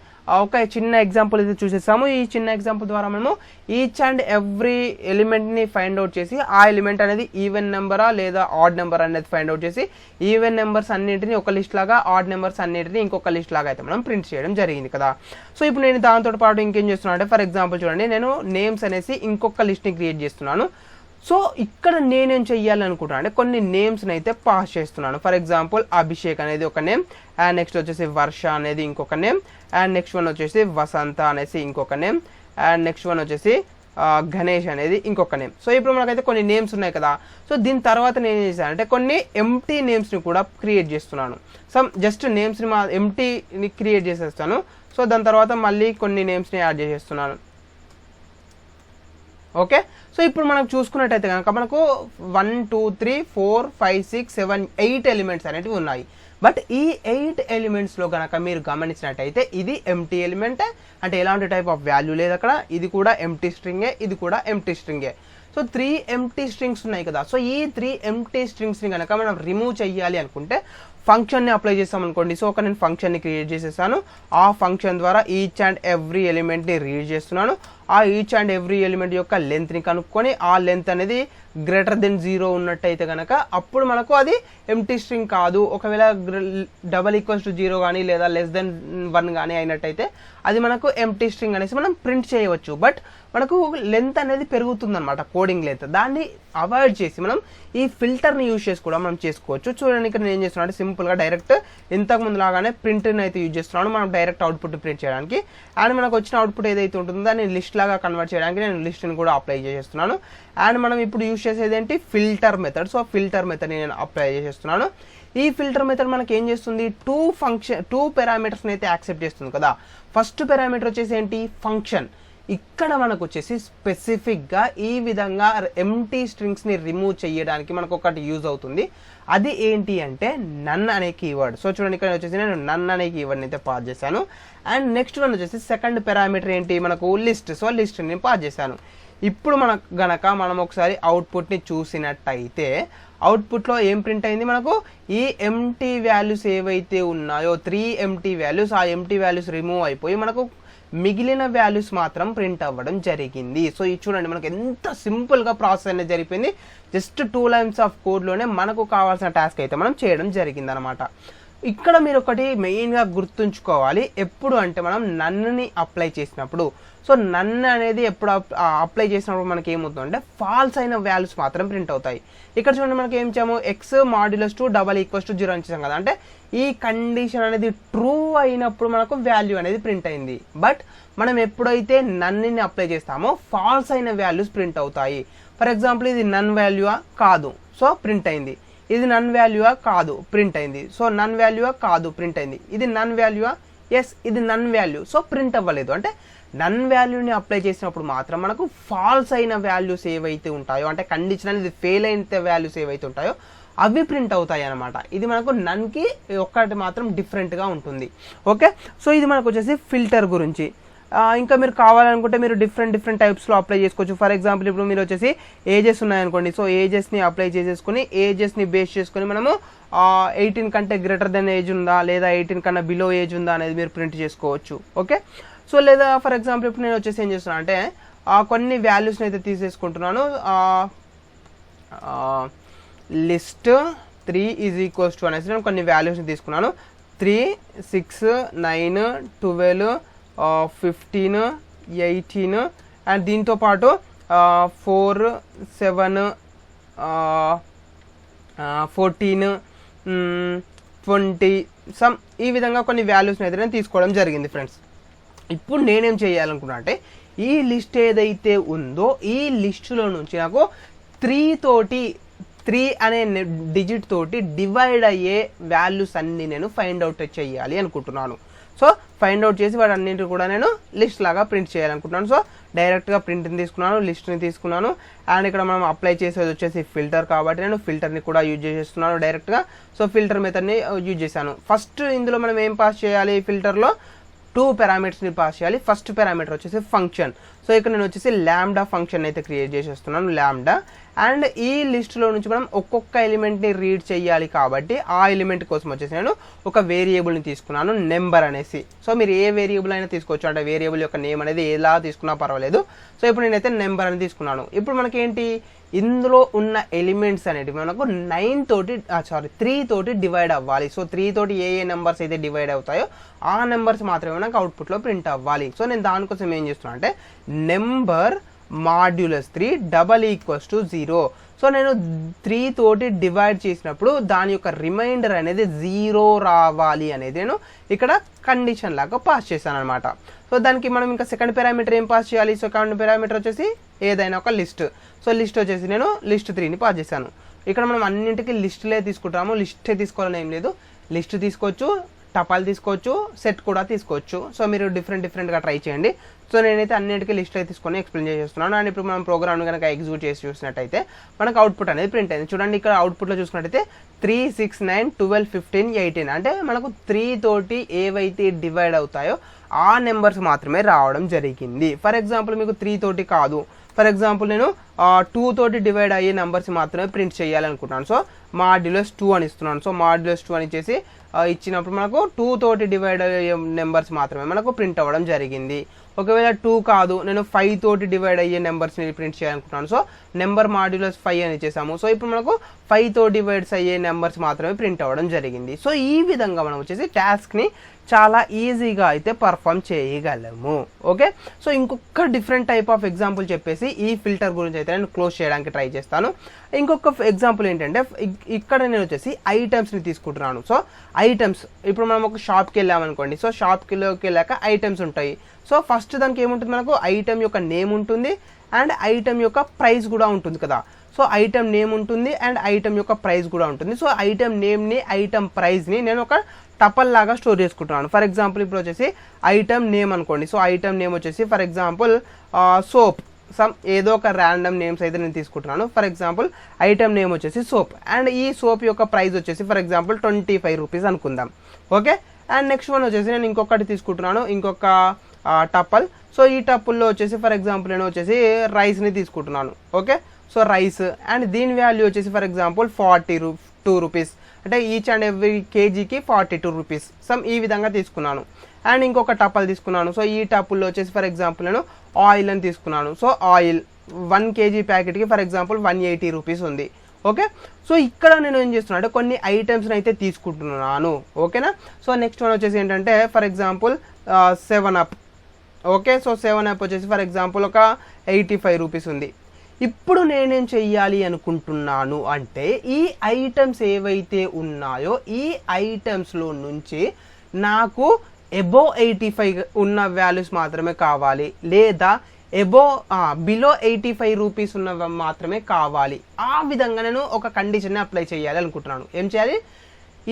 ఒక చిన్న ఎగ్జాంపుల్ అయితే చూసేసాము. ఈ చిన్న ఎగ్జాంపుల్ ద్వారా మనము ఈచ్ అండ్ ఎవ్రీ ఎలిమెంట్ని ఫైండ్ అవుట్ చేసి ఆ ఎలిమెంట్ అనేది ఈవెన్ నెంబరా లేదా ఆడ్ నెంబర్ అనేది ఫైండ్ అవుట్ చేసి ఈవెన్ నెంబర్స్ అన్నింటినీ ఒక లిస్ట్ లాగా, ఆడ్ నెంబర్స్ అన్నింటినీ ఇంకొక లిస్ట్ లాగా అయితే మనం ప్రింట్ చేయడం జరిగింది కదా. సో ఇప్పుడు నేను దాంతో పాటు ఇంకేం చేస్తున్నాను అంటే, ఫర్ ఎగ్జాంపుల్ చూడండి, నేను నేమ్స్ అనేసి ఇంకొక లిస్ట్ని క్రియేట్ చేస్తున్నాను. సో ఇక్కడ నేనేం చెయ్యాలనుకుంటున్నాను అంటే కొన్ని నేమ్స్ని అయితే పాస్ చేస్తున్నాను. ఫర్ ఎగ్జాంపుల్ అభిషేక్ అనేది ఒక నేమ్, అండ్ నెక్స్ట్ వచ్చేసి వర్ష అనేది ఇంకొక నేమ్, అండ్ నెక్స్ట్ వన్ వచ్చేసి వసంత అనేసి ఇంకొక నేమ్, అండ్ నెక్స్ట్ వన్ వచ్చేసి గణేష్ అనేది ఇంకొక నేమ్. సో ఇప్పుడు మనకైతే కొన్ని నేమ్స్ ఉన్నాయి కదా. సో దీని తర్వాత నేను ఏం చేశాను అంటే కొన్ని ఎంటీ నేమ్స్ని కూడా క్రియేట్ చేస్తున్నాను. సమ్ జస్ట్ నేమ్స్ని ఎంటీని క్రియేట్ చేసేస్తాను. సో దాని తర్వాత మళ్ళీ కొన్ని నేమ్స్ని యాడ్ చేసేస్తున్నాను. ఓకే, సో ఇప్పుడు మనం చూసుకున్నట్టయితే కనుక మనకు 1 2 3 4 5 6 7 8 ఎలిమెంట్స్ అనేటివి ఉన్నాయి. బట్ ఈ 8 ఎలిమెంట్స్లో కనుక మీరు గమనించినట్టయితే ఇది ఎంటీ ఎలిమెంట్, అంటే ఎలాంటి టైప్ ఆఫ్ వాల్యూ లేదు అక్కడ. ఇది కూడా ఎంటీ స్ట్రింగే, ఇది కూడా ఎంటీ స్ట్రింగే. సో 3 ఎంటీ స్ట్రింగ్స్ ఉన్నాయి కదా. సో ఈ 3 ఎంటీ స్ట్రింగ్స్ని కనుక మనం రిమూవ్ చేయాలి అనుకుంటే ఫంక్షన్ని అప్లై చేస్తాం అనుకోండి. సో ఒక నేను ఫంక్షన్ని క్రియేట్ చేసేసాను. ఆ ఫంక్షన్ ద్వారా ఈచ్ అండ్ ఎవ్రీ ఎలిమెంట్ని రీడ్ చేస్తున్నాను. ఆ ఈచ్ అండ్ ఎవ్రీ ఎలిమెంట్ యొక్క లెంత్ని కనుక్కొని ఆ లెంత్ అనేది గ్రేటర్ దెన్ 0 ఉన్నట్టయితే కనుక అప్పుడు మనకు అది ఎంటీ స్ట్రింగ్ కాదు. ఒకవేళ డబల్ ఈక్వల్స్ టు 0 కానీ లేదా లెస్ దెన్ 1 కానీ అయినట్టయితే అది మనకు ఎంటీ స్ట్రింగ్ అనేసి మనం ప్రింట్ చేయవచ్చు. బట్ మనకు లెంత్ అనేది పెరుగుతుంది అనమాట, కోడింగ్ లెంత్. దాన్ని అవాయిడ్ చేసి మనం ఈ ఫిల్టర్ని యూజ్ చేసి కూడా మనం చేసుకోవచ్చు. చూడండి, ఇక్కడ నేను ఏం చేస్తున్నాను అంటే సింపుల్గా డైరెక్ట్ ఇంతకు ముందు లాగానే ప్రింట్ని అయితే యూజ్ చేస్తున్నాను మనం డైరెక్ట్ అవుట్పుట్ ప్రింట్ చేయడానికి. అండ్ మనకు వచ్చిన అవుట్పుట్ ఏదైతే ఉంటుందో దాన్ని లిస్ట్ లాగా కన్వర్ట్ చేయడానికి నేను లిస్ట్ని కూడా అప్లై చేసేస్తున్నాను. అండ్ మనం ఇప్పుడు యూజ్ చేసేది ఏంటి, ఫిల్టర్ మెథడ్. సో ఫిల్టర్ మెథడ్ని నేను అప్లై చేసేస్తున్నాను. ఈ ఫిల్టర్ మెథడ్ మనకి ఏం చేస్తుంది, 2 పారామీటర్స్ని అయితే యాక్సెప్ట్ చేస్తుంది కదా. ఫస్ట్ పారామీటర్ వచ్చేసి ఏంటి, ఫంక్షన్. ఇక్కడ మనకు వచ్చేసి స్పెసిఫిక్గా ఈ విధంగా ఎంటీ స్ట్రింగ్స్ని రిమూవ్ చేయడానికి మనకు ఒకటి యూజ్ అవుతుంది. అది ఏంటి అంటే నన్ అనే కీవర్డ్. సో చూడండి, ఇక్కడ వచ్చేసి నేను నన్ అనే కీవర్డ్ని అయితే పాస్ చేశాను. అండ్ నెక్స్ట్ వన్ వచ్చేసి సెకండ్ పారామీటర్ ఏంటి మనకు, లిస్ట్. సో లిస్ట్ని పాస్ చేశాను. ఇప్పుడు మనం ఒకసారి అవుట్పుట్ని చూసినట్టయితే అవుట్పుట్లో ఏం ప్రింట్ అయింది, మనకు ఈ ఎంటీ వాల్యూస్ ఏవైతే ఉన్నాయో 3 ఎంటీ వాల్యూస్, ఆ ఎంటీ వాల్యూస్ రిమూవ్ అయిపోయి మనకు మిగిలిన వాల్యూస్ మాత్రం ప్రింట్ అవ్వడం జరిగింది. సో ఇది చూడండి మనకు ఎంత సింపుల్గా ప్రాసెస్ అనేది జరిగిపోయింది. జస్ట్ 2 లైన్స్ ఆఫ్ కోడ్లోనే మనకు కావాల్సిన టాస్క్ అయితే మనం చేయడం జరిగింది అనమాట. ఇక్కడ మీరు ఒకటి మెయిన్గా గుర్తుంచుకోవాలి, ఎప్పుడు అంటే మనం నన్నుని అప్లై చేసినప్పుడు. సో నన్ను అనేది ఎప్పుడు అప్లై చేసినప్పుడు మనకి ఏమవుతుందంటే ఫాల్స్ అయిన వాల్యూస్ మాత్రం ప్రింట్ అవుతాయి. ఇక్కడ చూడండి మనకి ఏం చేసాము, X modulus 2 double equals to 0 అని చేసాం కదా. అంటే ఈ కండిషన్ అనేది ట్రూ అయినప్పుడు మనకు వాల్యూ అనేది ప్రింట్ అయింది. బట్ మనం ఎప్పుడైతే నన్నుని అప్లై చేస్తామో ఫాల్స్ అయిన వాల్యూస్ ప్రింట్ అవుతాయి. ఫర్ ఎగ్జాంపుల్ ఇది నన్ వాల్యూవా కాదు, సో ప్రింట్ అయింది. ఇది నన్ వాల్యూవా కాదు, ప్రింట్ అయింది. సో నన్ వాల్యూవా కాదు, ప్రింట్ అయింది. ఇది నన్ వాల్యూవా, ఎస్ ఇది నన్ వాల్యూ, సో ప్రింట్ అవ్వలేదు. అంటే నన్ వాల్యూని అప్లై చేసినప్పుడు మాత్రం మనకు ఫాల్స్ అయిన వాల్యూస్ ఏవైతే ఉంటాయో, అంటే కండిషన్ అనేది ఫెయిల్ అయిన వాల్యూస్ ఏవైతే ఉంటాయో అవి ప్రింట్ అవుతాయి అనమాట. ఇది మనకు నన్కి ఒక్కటి మాత్రం డిఫరెంట్గా ఉంటుంది. ఓకే, సో ఇది మనకు వచ్చేసి ఫిల్టర్ గురించి. ఇంకా మీరు కావాలనుకుంటే మీరు డిఫరెంట్ టైప్స్లో అప్లై చేసుకోవచ్చు. ఫర్ ఎగ్జాంపుల్ ఇప్పుడు మీరు వచ్చేసి ఏజెస్ ఉన్నాయనుకోండి, సో ఏజెస్ని అప్లై చేసేసుకుని ఏజెస్ని బేస్ చేసుకుని మనము 18 కంటే గ్రేటర్ దెన్ ఏజ్ ఉందా లేదా 18 కన్నా బిలో ఏజ్ ఉందా అనేది మీరు ప్రింట్ చేసుకోవచ్చు. ఓకే, సో లేదా ఫర్ ఎగ్జాంపుల్ ఇప్పుడు నేను వచ్చేసి ఏం చేస్తున్నా అంటే కొన్ని వాల్యూస్ని అయితే తీసేసుకుంటున్నాను. లిస్ట్ 3 ఈజ్ ఈక్వల్స్ టు అనేసి నేను కొన్ని వాల్యూస్ని తీసుకున్నాను. 3, 6, 9, 12, 15, 18 అండ్ దీంతో పాటు 4, 7, 14, 20 సమ్ ఈ విధంగా కొన్ని వాల్యూస్ని అయితే నేను తీసుకోవడం జరిగింది ఫ్రెండ్స్. ఇప్పుడు నేనేం చేయాలనుకున్నా అంటే ఈ లిస్ట్ ఏదైతే ఉందో ఈ లిస్టులో నుంచి నాకు 3 అనే డిజిట్ తోటి డివైడ్ అయ్యే వాల్యూస్ అన్ని నేను ఫైండ్ అవుట్ చేయాలి అనుకుంటున్నాను. సో ఫైండ్ అవుట్ చేసి వాటి అన్నింటిని కూడా నేను లిస్ట్ లాగా ప్రింట్ చేయాలనుకుంటున్నాను. సో డైరెక్ట్గా ప్రింట్ని తీసుకున్నాను, లిస్ట్ని తీసుకున్నాను. అండ్ ఇక్కడ మనం అప్లై చేసేది వచ్చేసి ఫిల్టర్ కాబట్టి నేను ఫిల్టర్ని కూడా యూజ్ చేసేస్తున్నాను డైరెక్ట్గా. సో ఫిల్టర్ మెథడ్ని యూజ్ చేశాను. ఫస్ట్ ఇందులో మనం ఏం పాస్ చేయాలి, ఫిల్టర్లో 2 పారామీటర్స్ని పాస్ చేయాలి. ఫస్ట్ పారామీటర్ వచ్చేసి ఫంక్షన్. సో ఇక్కడ నేను వచ్చేసి ల్యాండా ఫంక్షన్ అయితే క్రియేట్ చేసేస్తున్నాను, ల్యాండా. అండ్ ఈ లిస్టులో నుంచి మనం ఒక్కొక్క ఎలిమెంట్ని రీడ్ చేయాలి కాబట్టి ఆ ఎలిమెంట్ కోసం వచ్చేసి నేను ఒక వేరియబుల్ని తీసుకున్నాను, నెంబర్ అనేసి. సో మీరు ఏ వేరియబుల్ అయినా తీసుకోవచ్చు, అంటే వేరియబుల్ యొక్క నేమ్ అనేది ఎలా తీసుకున్నా పర్వాలేదు. సో ఇప్పుడు నేనైతే నెంబర్ అని తీసుకున్నాను. ఇప్పుడు మనకి ఏంటి, ఇందులో ఉన్న ఎలిమెంట్స్ అనేటివి మనకు 3 తోటి డివైడ్ అవ్వాలి. సో 3 తోటి ఏ నెంబర్స్ అయితే డివైడ్ అవుతాయో ఆ నెంబర్స్ మాత్రమే మనకు అవుట్పుట్లో ప్రింట్ అవ్వాలి. సో నేను దానికోసం ఏం చేస్తున్నా అంటే number modulus 3 double equals to 0. So నేను 3 తోటి డివైడ్ చేసినప్పుడు దాని యొక్క రిమైండర్ అనేది 0 రావాలి అనేది నేను ఇక్కడ కండిషన్ లాగా పాస్ చేశాను అనమాట. సో దానికి మనం ఇంకా సెకండ్ పారామీటర్ ఏం పాస్ చేయాలి, సెకండ్ పారామీటర్ వచ్చేసి ఏదైనా ఒక లిస్ట్. సో లిస్ట్ వచ్చేసి నేను లిస్ట్ 3ని పాస్ చేశాను. ఇక్కడ మనం అన్నింటికి లిస్టులే తీసుకుంటాము, లిస్టే తీసుకోవాలని ఏం లేదు. లిస్ట్ తీసుకోవచ్చు, టపాల్ తీసుకోవచ్చు, సెట్ కూడా తీసుకోవచ్చు. సో మీరు డిఫరెంట్గా ట్రై చేయండి. సో నేనైతే అన్నింటికి లిస్ట్ అయితే తీసుకొని ఎక్స్ప్లెయిన్ చేస్తున్నాను. అండ్ ఇప్పుడు మనం ప్రోగ్రామ్ కనుక ఎగ్జిక్యూట్ చేసి చూసినట్టయితే మనకు అవుట్పుట్ అనేది ప్రింట్ అయింది. చూడండి ఇక్కడ అవుట్పుట్లో చూసినట్టయితే 3, 6, 9, 12, 15, 18 అంటే మనకు 3 తోటి ఏవైతే డివైడ్ అవుతాయో ఆ నెంబర్స్ మాత్రమే రావడం జరిగింది. ఫర్ ఎగ్జాంపుల్ మీకు 3 తోటి కాదు, ఫర్ ఎగ్జాంపుల్ నేను 2 తోటి డివైడ్ అయ్యే నెంబర్స్ మాత్రమే ప్రింట్ చేయాలనుకుంటున్నాను. సో మాడ్యులస్ 2 అని ఇస్తున్నాను. సో మాడ్యులస్ 2 అని ఇచ్చేసి ఇచ్చినప్పుడు మనకు 2 తోటి డివైడ్ అయ్యే నెంబర్స్ మాత్రమే మనకు ప్రింట్ అవ్వడం జరిగింది. ఒకవేళ 2 కాదు, నేను 5 తోటి డివైడ్ అయ్యే నెంబర్స్ని ప్రింట్ చేయాలనుకుంటున్నాను. సో నెంబర్ మాడ్యులస్ 5 అని ఇచ్చేసాము. సో ఇప్పుడు మనకు 5 తో డివైడ్స్ అయ్యే నెంబర్స్ మాత్రమే ప్రింట్ అవ్వడం జరిగింది. సో ఈ విధంగా మనం వచ్చేసి టాస్క్ని చాలా ఈజీగా అయితే పర్ఫామ్ చేయగలము. ఓకే, సో ఇంకొక డిఫరెంట్ టైప్ ఆఫ్ ఎగ్జాంపుల్ చెప్పేసి ఈ ఫిల్టర్ గురించి అయితే నేను క్లోజ్ చేయడానికి ట్రై చేస్తాను. ఇంకొక ఎగ్జాంపుల్ ఏంటంటే ఇక్కడ నేను వచ్చేసి ఐటమ్స్ని తీసుకుంటున్నాను. సో ఐటమ్స్ ఇప్పుడు మనం ఒక షాప్కి వెళ్ళామనుకోండి. సో షాప్కిలోకి వెళ్ళాక ఐటమ్స్ ఉంటాయి. సో ఫస్ట్ దానికి ఏముంటుంది, మనకు ఐటమ్ యొక్క నేమ్ ఉంటుంది అండ్ ఐటమ్ యొక్క ప్రైస్ కూడా ఉంటుంది కదా. సో ఐటమ్ నేమ్ ఉంటుంది అండ్ ఐటమ్ యొక్క ప్రైస్ కూడా ఉంటుంది. సో ఐటమ్ నేమ్ని ఐటమ్ ప్రైస్ని నేను ఒక టపల్ లాగా స్టోర్ చేసుకుంటున్నాను. ఫర్ ఎగ్జాంపుల్ ఇప్పుడు వచ్చేసి ఐటమ్ నేమ్ అనుకోండి. సో ఐటమ్ నేమ్ వచ్చేసి ఫర్ ఎగ్జాంపుల్ సోప్, సమ్ ఏదో ఒక ర్యాండమ్ నేమ్స్ అయితే నేను తీసుకుంటున్నాను. ఫర్ ఎగ్జాంపుల్ ఐటమ్ నేమ్ వచ్చేసి సోప్ అండ్ ఈ సోప్ యొక్క ప్రైస్ వచ్చేసి ఫర్ ఎగ్జాంపుల్ 25 రూపీస్ అనుకుందాం. ఓకే, అండ్ నెక్స్ట్ వన్ వచ్చేసి నేను ఇంకొకటి తీసుకుంటున్నాను, ఇంకొక టపల్. సో ఈ టప్పుల్లో వచ్చేసి ఫర్ ఎగ్జాంపుల్ నేను వచ్చేసి రైస్ని తీసుకుంటున్నాను. ఓకే, సో రైస్ అండ్ దీని వాల్యూ వచ్చేసి ఫర్ ఎగ్జాంపుల్ 42 రూపీస్, అంటే ఈచ్ అండ్ ఎవ్రీ కేజీకి 42 రూపీస్ సమ్ ఈ విధంగా తీసుకున్నాను. అండ్ ఇంకొక టపల్ తీసుకున్నాను. సో ఈ టపుల్లో వచ్చేసి ఫర్ ఎగ్జాంపుల్ నేను ఆయిల్ అని తీసుకున్నాను. సో ఆయిల్ 1 kg ప్యాకెట్కి ఫర్ ఎగ్జాంపుల్ 180 రూపీస్ ఉంది. ఓకే, సో ఇక్కడ నేను ఏం చేస్తున్నాను అంటే కొన్ని ఐటమ్స్ని అయితే తీసుకుంటున్నాను. ఓకేనా. సో నెక్స్ట్ వన్ వచ్చేసి ఏంటంటే for example 7up. Okay, so 7up వచ్చేసి ఫర్ ఎగ్జాంపుల్ ఒక 85 రూపీస్ ఉంది. ఇప్పుడు నేనేం చెయ్యాలి అనుకుంటున్నాను అంటే ఈ ఐటమ్స్ ఏవైతే ఉన్నాయో ఈ ఐటమ్స్లో నుంచి నాకు అబోవ్ 85 ఉన్న వాల్యూస్ మాత్రమే కావాలి, లేదా బిలో 85 రూపీస్ ఉన్నవి మాత్రమే కావాలి. ఆ విధంగా నేను ఒక కండిషన్ని అప్లై చేయాలి అనుకుంటున్నాను. ఏం చేయాలి,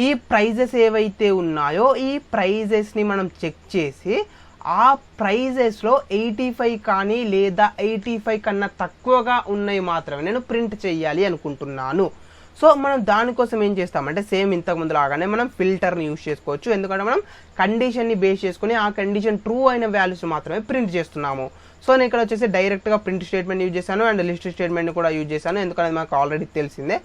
ఈ ప్రైజెస్ ఏవైతే ఉన్నాయో ఈ ప్రైజెస్ని మనం చెక్ చేసి ఆ ప్రైజెస్లో 85 కానీ లేదా 85 కన్నా తక్కువగా ఉన్నాయి మాత్రమే నేను ప్రింట్ చేయాలి అనుకుంటున్నాను. సో మనం దానికోసం ఏం చేస్తామంటే సేమ్ ఇంతకుముందు లాగానే మనం ఫిల్టర్ని యూజ్ చేసుకోవచ్చు. ఎందుకంటే మనం కండిషన్ని బేస్ చేసుకుని ఆ కండిషన్ ట్రూ అయిన వాల్యూస్ మాత్రమే ప్రింట్ చేస్తున్నాము. సో నేను ఇక్కడ వచ్చేసి డైరెక్ట్గా ప్రింట్ స్టేట్మెంట్ యూజ్ చేశాను అండ్ లిస్ట్ స్టేట్మెంట్ కూడా యూజ్ చేశాను, ఎందుకంటే మనకు ఆల్రెడీ తెలిసిందే.